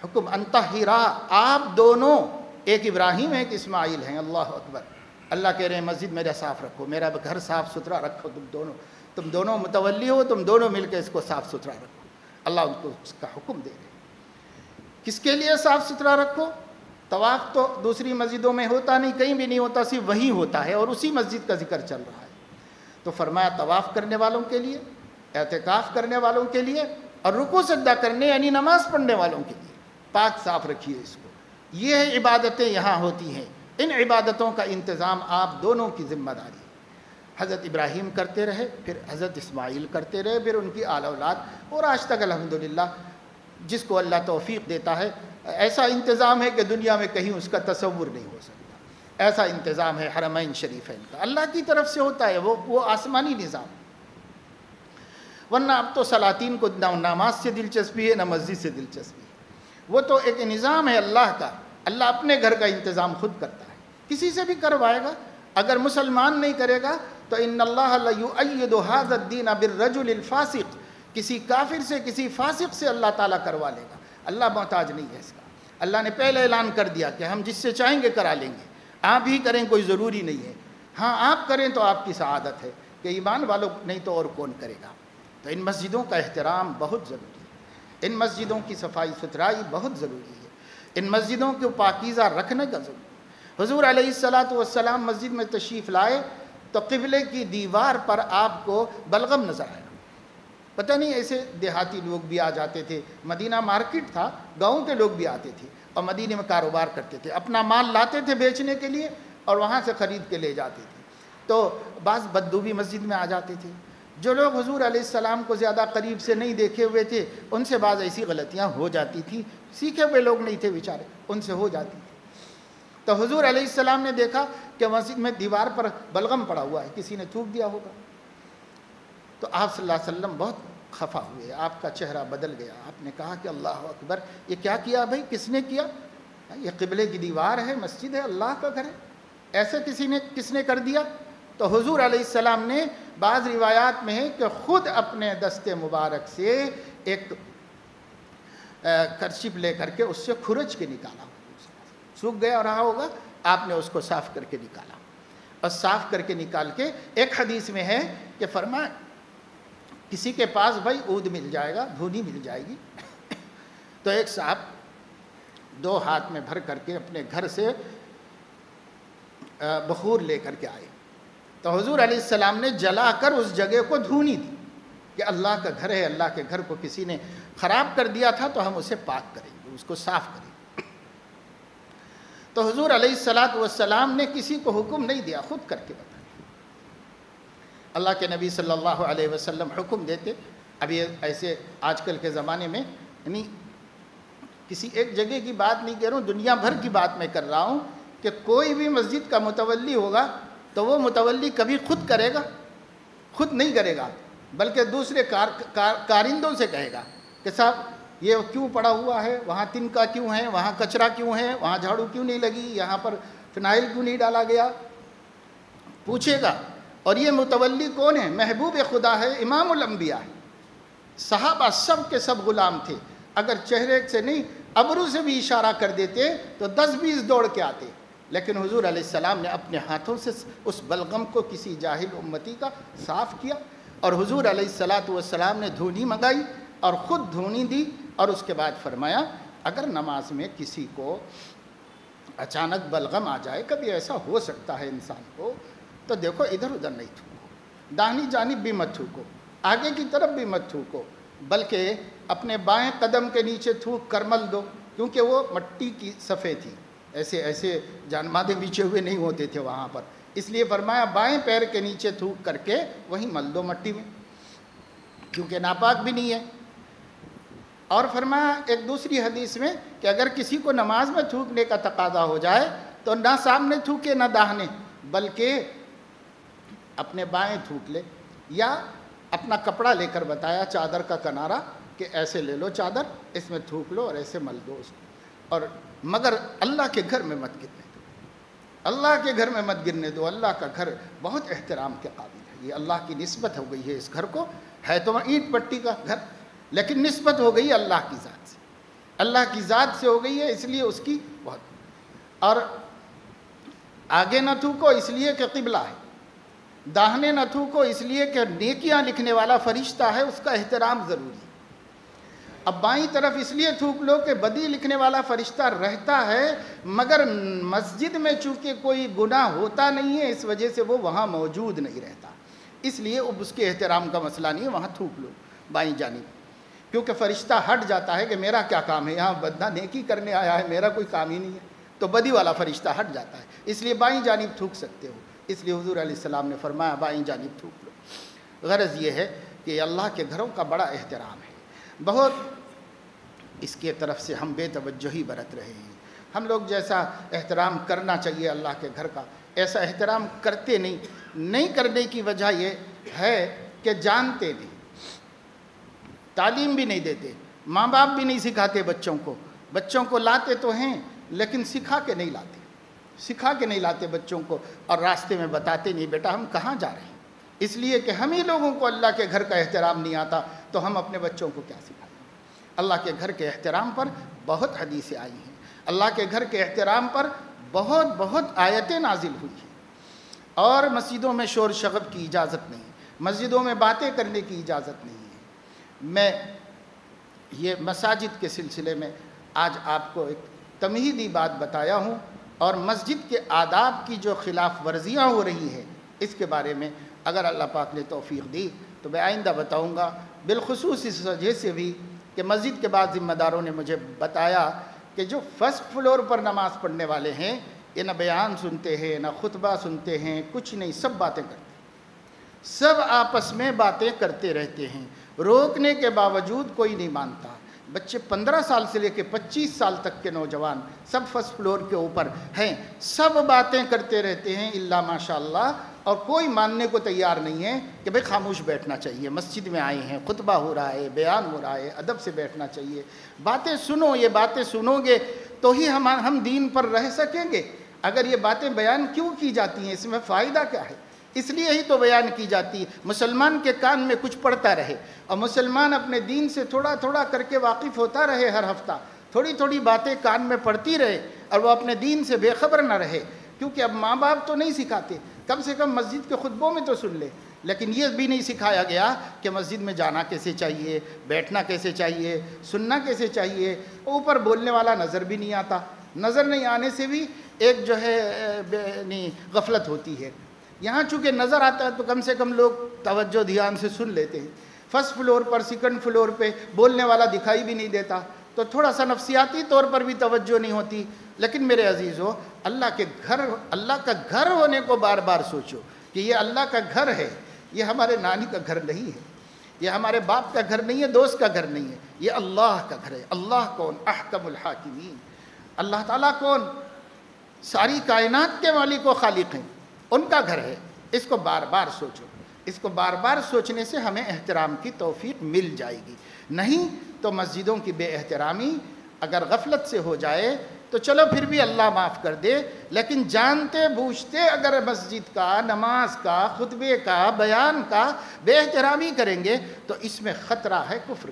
[SPEAKER 2] حکم ان طہرا، آپ دونوں، ایک ابراہیم ہے ایک اسماعیل ہیں، اللہ اکبر، اللہ کہہ رہے ہیں مسجد میرا صاف رکھو، میرا گھر صاف ستھرا رکھو، تم دونوں متولی ہو، تم دونوں مل کے اس کو صاف ستھرا رکھو۔ اللہ ان کو اس کا حکم دے رہے ہیں۔ کس کے لیے صاف ستھرا رکھو؟ طواف تو دوسری مسجدوں میں ہوتا نہیں، کہیں بھی نہیں ہوتا، صرف وہی ہوتا ہے، اور اسی مسجد کا ذکر چل رہا ہے۔ تو فرمایا طواف کرنے والوں کے لیے، اعتکاف کرنے والوں کے لیے اور رکوع سجدہ کرنے یعنی نماز پڑھنے والوں کے لیے پاک صاف رکھیے اس کو۔ یہ عبادتیں یہاں ہوتی ہیں، ان عبادتوں کا انتظام آپ دونوں کی ذمہ داری ہے۔ حضرت ابراہیم کرتے رہے، پھر حضرت اسماعیل کرتے رہے، پھر ان کی آل اولاد، اور آج تک الحمدللہ جس کو اللہ توفیق دیتا ہے، ایسا انتظام ہے کہ دنیا میں کہیں اس کا تصور نہیں ہو سکتا۔ ایسا انتظام ہے حرمین شریفین کا، اللہ کی طرف سے ہوتا ہے، وہ آسمانی نظام۔ ورنہ اب تو سلاطین کو نہ نماز سے دلچسپی ہے نہ مسجد سے دلچسپی ہے، وہ تو ایک نظام ہے اللہ کا۔ اللہ اپنے گھر کا انتظام خود کرتا ہے، کسی سے بھی کروائے گا۔ اگر مسلمان نہیں کرے گا تو ان اللہ لیؤید ھذا الدین بالرجل الفاسق، کسی کافر سے، کسی فاسق سے اللہ تعالیٰ کروا لے گا۔ اللہ محتاج نہیں ہے اس کا۔ اللہ نے پہلے اعلان کر دیا کہ ہم جس سے چاہیں گے کرا لیں گے، آپ ہی کریں کوئی ضروری نہیں ہے، ہاں آپ کریں تو آپ کی سعادت ہے، کہ ایمان والوں نہیں تو اور کون کرے گا۔ تو ان مسجدوں کا احترام بہت ضروری ہے، ان مسجدوں کی صفائی ستھرائی بہت ضروری ہے، ان مسجدوں کو پاکیزہ رکھنے کا ضروری ہے۔ حضور علیہ السلام مسجد میں تشریف لائے تو قبلے کی دیوار پر آپ کو بلغم نظر آیا۔ پتہ نہیں ایسے دیہاتی لوگ بھی آ جاتے تھے، مدینہ مارکیٹ تھا، گاؤں کے لوگ بھی آتے تھے اور مدینے میں کاروبار کرتے تھے، اپنا مال لاتے تھے بیچنے کے لیے اور وہاں سے خرید کے لے جاتے تھے۔ تو بعض بدو بھی مسجد میں آ جاتے تھے، جو لوگ حضور علیہ السلام کو زیادہ قریب سے نہیں دیکھے ہوئے تھے ان سے بعض ایسی غلطیاں ہو جاتی تھیں، سیکھے ہوئے لوگ نہیں تھے بیچارے، ان سے ہو جاتی تھی۔ تو حضور علیہ السلام نے دیکھا کہ مسجد میں دیوار پر بلغم پڑا ہوا ہے، کسی نے تھوک دیا ہوگا۔ تو آپ صلی اللہ علیہ وسلم بہت خفا ہوئے، آپ کا چہرہ بدل گیا، آپ نے کہا کہ اللہ اکبر، یہ کیا کیا بھائی، کس نے کیا؟ یہ قبلے کی دیوار ہے، مسجد ہے، اللہ کا گھر ہے، ایسے کس نے کر دیا؟ تو حضور علیہ السلام نے، بعض روایات میں ہے کہ خود اپنے دست مبارک سے ایک کرچیف لے کر کے اس سے کھرچ کے نکالا، سوکھ گیا رہا ہوگا، آپ نے اس کو صاف کر کے نکالا، اور صاف کر کے نکال کے ایک حدیث میں ہے کہ فرمایا کسی کے پاس بھائی عود مل جائے گا، دھونی مل جائے گی، تو ایک صاحب 2 ہاتھ میں بھر کر کے اپنے گھر سے بخور لے کر کے آئے، تو حضور علیہ السلام نے جلا کر اس جگہ کو دھونی دی کہ اللہ کا گھر ہے، اللہ کے گھر کو کسی نے خراب کر دیا تھا تو ہم اسے پاک کریں گے، اس کو صاف کریں گے۔ تو حضور علیہ السلام نے کسی کو حکم نہیں دیا، خود کر کے بتایا۔ اللہ کے نبی صلی اللہ علیہ وسلم حکم دیتے. ابھی ایسے آج کل کے زمانے میں یعنی کسی ایک جگہ کی بات نہیں کہہ رہا ہوں، دنیا بھر کی بات میں کر رہا ہوں کہ کوئی بھی مسجد کا متولی ہوگا تو وہ متولی کبھی خود کرے گا، خود نہیں کرے گا، بلکہ دوسرے کارندوں سے کہے گا کہ صاحب یہ کیوں پڑا ہوا ہے، وہاں تنکا کیوں ہے، وہاں کچرا کیوں ہے، وہاں جھاڑو کیوں نہیں لگی، یہاں پر فنائل کیوں نہیں ڈالا گیا، پوچھے گا. اور یہ متولی کون ہے؟ محبوب خدا ہے، امام الانبیاء ہے. صحابہ سب کے سب غلام تھے، اگر چہرے سے نہیں ابرو سے بھی اشارہ کر دیتے تو 10-20 دوڑ کے آتے، لیکن حضور علیہ السلام نے اپنے ہاتھوں سے اس بلغم کو کسی جاہل امتی کا صاف کیا، اور حضور علیہ السلام نے دھونی منگائی اور خود دھونی دی، اور اس کے بعد فرمایا اگر نماز میں کسی کو اچانک بلغم آ جائے، کبھی ایسا ہو سکتا ہے انسان کو، تو دیکھو ادھر ادھر نہیں تھوکو، داہنی جانب بھی مت تھوکو، آگے کی طرف بھی مت تھوکو، بلکہ اپنے بائیں قدم کے نیچے تھوک کر مل دو، کیونکہ وہ مٹی کی صفحے تھی، ایسے جانمادے بیچے ہوئے نہیں ہوتے تھے وہاں پر، اس لیے فرمایا بائیں پیر کے نیچے تھوک کر کے وہیں مل دو مٹی میں، کیونکہ ناپاک بھی نہیں ہے. اور فرمایا ایک دوسری حدیث میں کہ اگر کسی کو نماز میں تھوکنے کا تقاضا ہو جائے تو نہ سامنے تھوکے نہ داہنے، بلکہ اپنے بائیں تھوک لے، یا اپنا کپڑا لے کر بتایا چادر کا کنارہ کہ ایسے لے لو چادر، اس میں تھوک لو اور ایسے مل دو اس کو، اور مگر اللہ کے گھر میں مت گرنے دو، اللہ کے گھر میں مت گرنے دو. اللہ کا گھر بہت احترام کے قابل ہے، یہ اللہ کی نسبت ہو گئی ہے اس گھر کو، ہے تو اینٹ پٹی کا گھر لیکن نسبت ہو گئی اللہ کی ذات سے، اللہ کی ذات سے ہو گئی ہے، اس لیے اس کی بہت. اور آگے نہ تھوکو اس لیے کہ قبلہ ہے، داہنے نہ تھوکو اس لیے کہ نیکیاں لکھنے والا فرشتہ ہے، اس کا احترام ضروری ہے. اب بائیں طرف اس لیے تھوک لو کہ بدی لکھنے والا فرشتہ رہتا ہے، مگر مسجد میں چونکہ کوئی گناہ ہوتا نہیں ہے اس وجہ سے وہ وہاں موجود نہیں رہتا، اس لیے اب اس کے احترام کا مسئلہ نہیں ہے، وہاں تھوک لو بائیں جانب، کیونکہ فرشتہ ہٹ جاتا ہے کہ میرا کیا کام ہے، یہاں بندہ نیکی کرنے آیا ہے، میرا کوئی کام ہی نہیں ہے، تو بدی والا فرشتہ ہٹ جاتا ہے، اس لیے بائیں جانب تھوک سکتے ہو. اس لیے حضور علیہ السلام نے فرمایا بائیں جانب تھوک لو. غرض یہ ہے کہ اللہ کے گھروں کا بڑا احترام ہے، بہت اس کے طرف سے ہم بے توجہی برت رہے ہیں. ہم لوگ جیسا احترام کرنا چاہیے اللہ کے گھر کا ایسا احترام کرتے نہیں کرنے کی وجہ یہ ہے کہ جانتے نہیں، تعلیم بھی نہیں دیتے، ماں باپ بھی نہیں سکھاتے بچوں کو لاتے تو ہیں لیکن سکھا کے نہیں لاتے بچوں کو، اور راستے میں بتاتے نہیں بیٹا ہم کہاں جا رہے ہیں، اس لیے کہ ہم ہی لوگوں کو اللہ کے گھر کا احترام نہیں آتا تو ہم اپنے بچوں کو کیا سکھائیں. اللہ کے گھر کے احترام پر بہت حدیثیں آئی ہیں، اللہ کے گھر کے احترام پر بہت آیتیں نازل ہوئی ہیں. اور مسجدوں میں شور شغب کی اجازت نہیں، مسجدوں میں باتیں کرنے کی اجازت نہیں ہے. میں یہ مساجد کے سلسلے میں آج آپ کو ایک تمہیدی بات بتایا ہوں، اور مسجد کے آداب کی جو خلاف ورزیاں ہو رہی ہیں اس کے بارے میں اگر اللہ پاک نے توفیق دی تو میں آئندہ بتاؤں گا. بالخصوص اس وجہ سے بھی کہ مسجد کے بعد ذمہ داروں نے مجھے بتایا کہ جو فرسٹ فلور پر نماز پڑھنے والے ہیں یہ نہ بیان سنتے ہیں نہ خطبہ سنتے ہیں، کچھ نہیں، سب باتیں کرتے ہیں، سب آپس میں باتیں کرتے رہتے ہیں، روکنے کے باوجود کوئی نہیں مانتا. بچے 15 سال سے لے کے 25 سال تک کے نوجوان سب فرسٹ فلور کے اوپر ہیں، سب باتیں کرتے رہتے ہیں الا ماشاء اللہ، اور کوئی ماننے کو تیار نہیں ہے کہ بھئی خاموش بیٹھنا چاہیے، مسجد میں آئے ہیں، خطبہ ہو رہا ہے، بیان ہو رہا ہے، ادب سے بیٹھنا چاہیے، باتیں سنو، یہ باتیں سنو گے تو ہی ہم دین پر رہ سکیں گے. اگر یہ باتیں بیان کیوں کی جاتی ہیں، اس میں فائدہ کیا ہے؟ اس لیے ہی تو بیان کی جاتی ہے مسلمان کے کان میں کچھ پڑتا رہے، اور مسلمان اپنے دین سے تھوڑا تھوڑا کر کے واقف ہوتا رہے، ہر ہفتہ تھوڑی تھوڑی باتیں کان میں پڑتی رہے اور وہ اپنے دین سے بے خبر نہ رہے. کیونکہ اب ماں باپ تو نہیں سکھاتے، کم سے کم مسجد کے خطبوں میں تو سن لے، لیکن یہ بھی نہیں سکھایا گیا کہ مسجد میں جانا کیسے چاہیے، بیٹھنا کیسے چاہیے، سننا کیسے چاہیے. اوپر بولنے والا نظر بھی نہیں آتا، نظر نہیں آنے سے بھی ایک جو ہے غفلت ہوتی ہے. یہاں چونکہ نظر آتا ہے تو کم سے کم لوگ توجہ دھیان سے سن لیتے ہیں. فرسٹ فلور پر سیکنڈ فلور پہ بولنے والا دکھائی بھی نہیں دیتا تو تھوڑا سا نفسیاتی طور پر بھی توجہ نہیں ہوتی. لیکن میرے عزیزو، اللہ کا گھر ہونے کو بار بار سوچو کہ یہ اللہ کا گھر ہے، یہ ہمارے نانی کا گھر نہیں ہے، یہ ہمارے باپ کا گھر نہیں ہے، دوست کا گھر نہیں ہے، یہ اللہ کا گھر ہے۔ اللہ کون؟ احکم الحاکمین۔ اللہ تعالیٰ کون؟ ساری کائنات کے مالک و خالق ہیں، ان کا گھر ہے۔ اس کو بار بار سوچو، اس کو بار بار سوچنے سے ہمیں احترام کی توفیق مل جائے گی۔ نہیں تو مسجدوں کی بے احترامی اگر غفلت سے ہو جائے تو چلو پھر بھی اللہ معاف کر دے، لیکن جانتے بوجھتے اگر مسجد کا، نماز کا، خطبے کا، بیان کا بے احترامی کریں گے تو اس میں خطرہ ہے کفر۔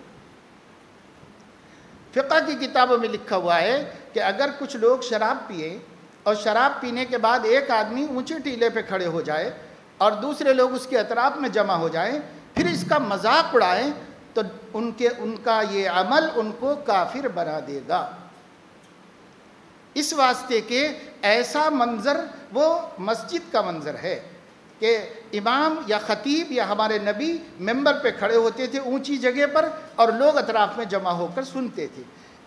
[SPEAKER 2] فقہ کی کتابوں میں لکھا ہوا ہے کہ اگر کچھ لوگ شراب پیئے اور شراب پینے کے بعد ایک آدمی اونچے ٹیلے پہ کھڑے ہو جائے اور دوسرے لوگ اس کے اطراف میں جمع ہو جائیں، پھر اس کا مذاق اڑائیں، تو ان کا یہ عمل ان کو کافر بنا دے گا۔ اس واسطے کہ ایسا منظر وہ مسجد کا منظر ہے کہ امام یا خطیب یا ہمارے نبی ممبر پہ کھڑے ہوتے تھے اونچی جگہ پر اور لوگ اطراف میں جمع ہو کر سنتے تھے۔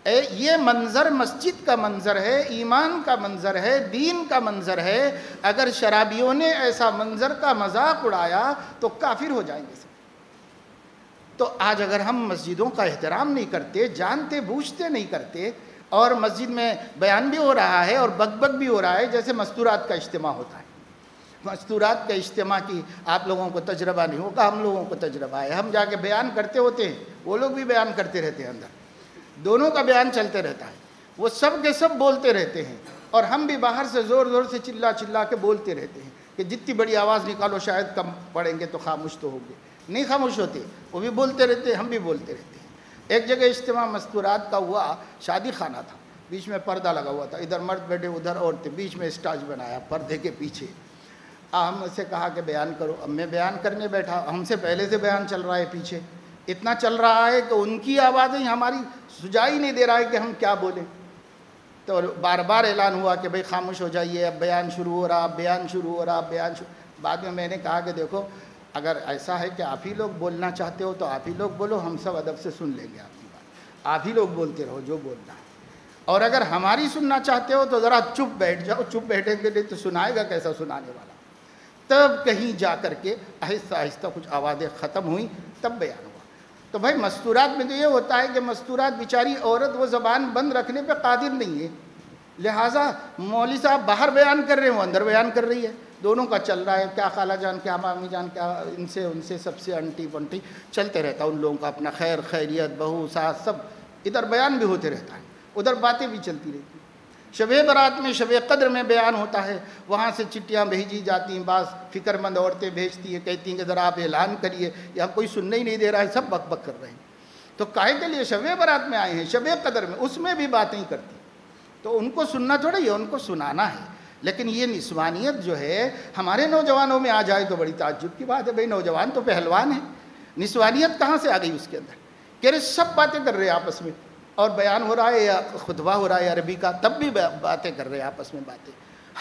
[SPEAKER 2] یہ منظر مسجد کا منظر ہے، ایمان کا منظر ہے، دین کا منظر ہے۔ اگر شرابیوں نے ایسا منظر کا مذاق اڑایا تو کافر ہو جائیں گے سب۔ تو آج اگر ہم مسجدوں کا احترام نہیں کرتے، جانتے بوجھتے نہیں کرتے، اور مسجد میں بیان بھی ہو رہا ہے اور بک بک بھی ہو رہا ہے، جیسے مستورات کا اجتماع ہوتا ہے۔ مستورات کا اجتماع کی آپ لوگوں کو تجربہ نہیں ہوگا، ہم لوگوں کو تجربہ ہے۔ ہم جا کے بیان کرتے ہوتے ہیں، وہ لوگ بھی بیان کرتے رہتے ہیں، اندر دونوں کا بیان چلتے رہتا ہے، وہ سب کے سب بولتے رہتے ہیں، اور ہم بھی باہر سے زور زور سے چلا چلا کے بولتے رہتے ہیں کہ جتنی بڑی آواز نکالو شاید کم پڑیں گے تو خاموش تو ہوگے، نہیں خاموش ہوتے، وہ بھی بولتے رہتے ہیں، ہم بھی بولتے رہتے ہیں۔ ایک جگہ اجتماع مستورات کا ہوا، شادی خانہ تھا، بیچ میں پردہ لگا ہوا تھا، ادھر مرد بیٹھے ادھر عورتیں، بیچ میں اسٹاج بنایا پردے کے پیچھے۔ ہم سے کہا کہ بیان کرو، اب میں بیان کرنے بیٹھا، ہم سے پہلے سے بیان چل رہا ہے پیچھے، اتنا چل رہا ہے کہ ان کی آوازیں ہماری سجائی نہیں دے رہا ہے کہ ہم کیا بولیں۔ تو بار بار اعلان ہوا کہ بھئی خاموش ہو جائیے، اب بیان شروع ہو رہا، اب بیان شروع ہو رہا، اب بیان شروع۔ بعد میں نے کہا کہ دیکھو اگر ایسا ہے کہ آپ ہی لوگ بولنا چاہتے ہو تو آپ ہی لوگ بولو، ہم سب ادب سے سن لیں گے آپ کی بات، آپ ہی لوگ بولتے رہو جو بولنا ہے، اور اگر ہماری سننا چاہتے ہو تو ذرا چپ بیٹھ جاؤ، چپ بیٹھیں گے نہیں تو سنائے گا کیسا سنانے والا۔ تب کہیں جا کر کے آہستہ آہستہ کچھ آوازیں ختم ہوئیں، تب بیان ہوا۔ تو بھائی مستورات میں تو یہ ہوتا ہے کہ مستورات بیچاری عورت وہ زبان بند رکھنے پہ قادر نہیں ہے، لہٰذا مولوی صاحب باہر بیان کر رہے ہیں، وہ اندر بیان کر رہی ہے، دونوں کا چل رہا ہے، کیا خالہ جان، کیا مامی جان، کیا ان سے سب سے انٹی پنٹی چلتے رہتا ہے، ان لوگوں کا اپنا خیر خیریت، بہو ساس سب، ادھر بیان بھی ہوتے رہتا ہے، ادھر باتیں بھی چلتی رہتی ہیں۔ شب برات میں، شب قدر میں بیان ہوتا ہے، وہاں سے چٹیاں بھیجی جاتی ہیں، بعض فکر مند عورتیں بھیجتی ہیں، کہتی ہیں کہ ذرا آپ اعلان کریے، یا کوئی سننے ہی نہیں دے رہا ہے، سب بک بک کر رہے ہیں۔ تو کاہے کے لیے شب برات میں آئے ہیں، شب قدر میں، اس میں بھی باتیں کرتی، تو ان کو سننا تھوڑا ہی ہے، ان کو سنانا ہے۔ لیکن یہ نسوانیت جو ہے ہمارے نوجوانوں میں آ جائے تو بڑی تعجب کی بات ہے، بھئی نوجوان تو پہلوان ہیں، نسوانیت کہاں سے آ گئی اس کے اندر؟ کہہ رہے سب باتیں کر رہے ہیں آپس میں، اور بیان ہو رہا ہے یا خطبہ ہو رہا ہے عربی کا، تب بھی باتیں کر رہے ہیں آپس میں باتیں۔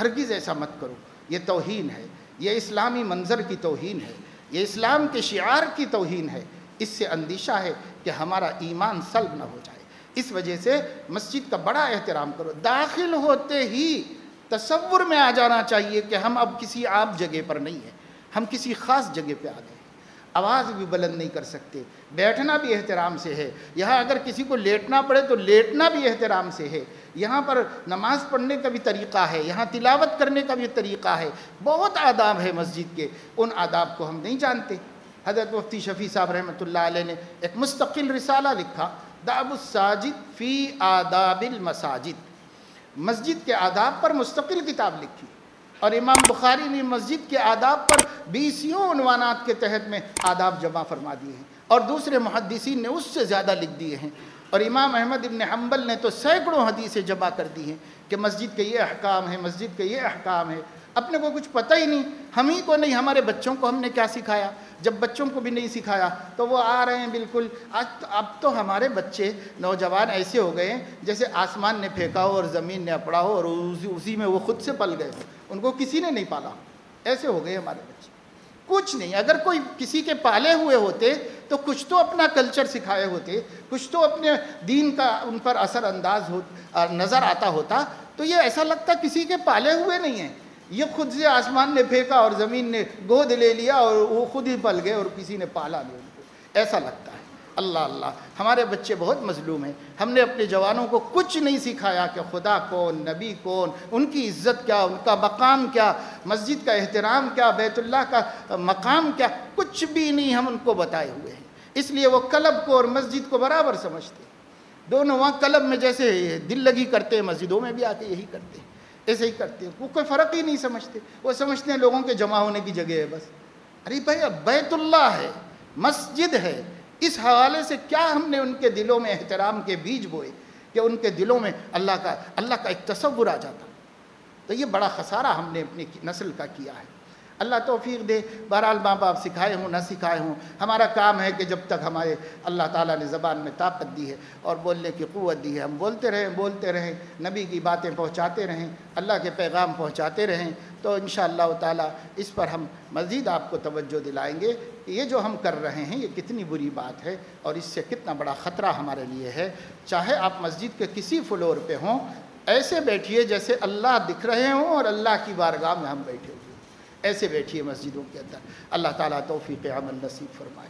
[SPEAKER 2] ہرگز ایسا مت کرو، یہ توہین ہے، یہ اسلامی منظر کی توہین ہے، یہ اسلام کے شعار کی توہین ہے۔ اس سے اندیشہ ہے کہ ہمارا ایمان سلب نہ ہو جائے۔ اس وجہ سے مسجد کا بڑا احترام کرو۔ داخل ہوتے ہی تصور میں آ جانا چاہیے کہ ہم اب کسی عام جگہ پر نہیں ہیں، ہم کسی خاص جگہ پہ آ گئے ہیں۔ آواز بھی بلند نہیں کر سکتے، بیٹھنا بھی احترام سے ہے، یہاں اگر کسی کو لیٹنا پڑے تو لیٹنا بھی احترام سے ہے، یہاں پر نماز پڑھنے کا بھی طریقہ ہے، یہاں تلاوت کرنے کا بھی طریقہ ہے، بہت آداب ہے مسجد کے، ان آداب کو ہم نہیں جانتے۔ حضرت مفتی شفیع صاحب رحمۃ اللہ علیہ نے ایک مستقل رسالہ لکھا، دعب الساجد فی آداب المساجد، مسجد کے آداب پر مستقل کتاب لکھی، اور امام بخاری نے مسجد کے آداب پر 20 عنوانات کے تحت میں آداب جمع فرما دیے ہیں، اور دوسرے محدثین نے اس سے زیادہ لکھ دیے ہیں، اور امام احمد ابن حنبل نے تو سینکڑوں حدیثیں جمع کر دی ہیں کہ مسجد کے یہ احکام ہیں، مسجد کے یہ احکام ہے۔ اپنے کو کچھ پتہ ہی نہیں، ہم ہی کو نہیں، ہمارے بچوں کو ہم نے کیا سکھایا؟ جب بچوں کو بھی نہیں سکھایا تو وہ آ رہے ہیں بالکل۔ اب تو ہمارے بچے نوجوان ایسے ہو گئے ہیں جیسے آسمان نے پھینکا ہو اور زمین نے اپڑا ہو، اور اسی میں وہ خود سے پل گئے، ان کو کسی نے نہیں پالا، ایسے ہو گئے ہمارے بچے، کچھ نہیں۔ اگر کوئی کسی کے پالے ہوئے ہوتے تو کچھ تو اپنا کلچر سکھائے ہوتے، کچھ تو اپنے دین کا ان پر اثر انداز نظر آتا ہوتا، تو یہ ایسا لگتا کسی کے پالے ہوئے نہیں ہیں۔ یہ خود سے آسمان نے پھینکا اور زمین نے گود لے لیا اور وہ خود ہی پل گئے اور کسی نے پالا نہیں ان کو، ایسا لگتا ہے۔ اللہ اللہ، ہمارے بچے بہت مظلوم ہیں۔ ہم نے اپنے جوانوں کو کچھ نہیں سکھایا کہ خدا کون، نبی کون، ان کی عزت کیا، ان کا مقام کیا، مسجد کا احترام کیا، بیت اللہ کا مقام کیا، کچھ بھی نہیں ہم ان کو بتائے ہوئے ہیں۔ اس لیے وہ کلب کو اور مسجد کو برابر سمجھتے ہیں، دونوں وہاں کلب میں جیسے دل لگی کرتے ہیں، مسجدوں میں بھی آ کے یہی کرتے ہیں، ایسے ہی کرتے ہیں، وہ کوئی فرق ہی نہیں سمجھتے۔ وہ سمجھتے ہیں لوگوں کے جمع ہونے کی جگہ ہے بس۔ ارے بھائی بیت اللہ ہے، مسجد ہے، اس حوالے سے کیا ہم نے ان کے دلوں میں احترام کے بیج بوئے کہ ان کے دلوں میں اللہ کا ایک تصور آ جاتا۔ تو یہ بڑا خسارہ ہم نے اپنی نسل کا کیا ہے۔ اللہ توفیق دے۔ بہرحال ماں باپ سکھائے ہوں نہ سکھائے ہوں، ہمارا کام ہے کہ جب تک ہمارے اللہ تعالیٰ نے زبان میں طاقت دی ہے اور بولنے کی قوت دی ہے، ہم بولتے رہیں، نبی کی باتیں پہنچاتے رہیں، اللہ کے پیغام پہنچاتے رہیں، تو انشاءاللہ تعالیٰ اس پر ہم مزید آپ کو توجہ دلائیں گے کہ یہ جو ہم کر رہے ہیں یہ کتنی بری بات ہے اور اس سے کتنا بڑا خطرہ ہمارے لیے ہے۔ چاہے آپ مسجد کے کسی فلور پہ ہوں، ایسے بیٹھیے جیسے اللہ دکھ رہے ہوں اور اللہ کی بارگاہ میں ہم بیٹھے ہوئے، ایسے بیٹھیے مسجدوں کے اندر۔ اللہ تعالیٰ توفیق عمل نصیب فرمائے۔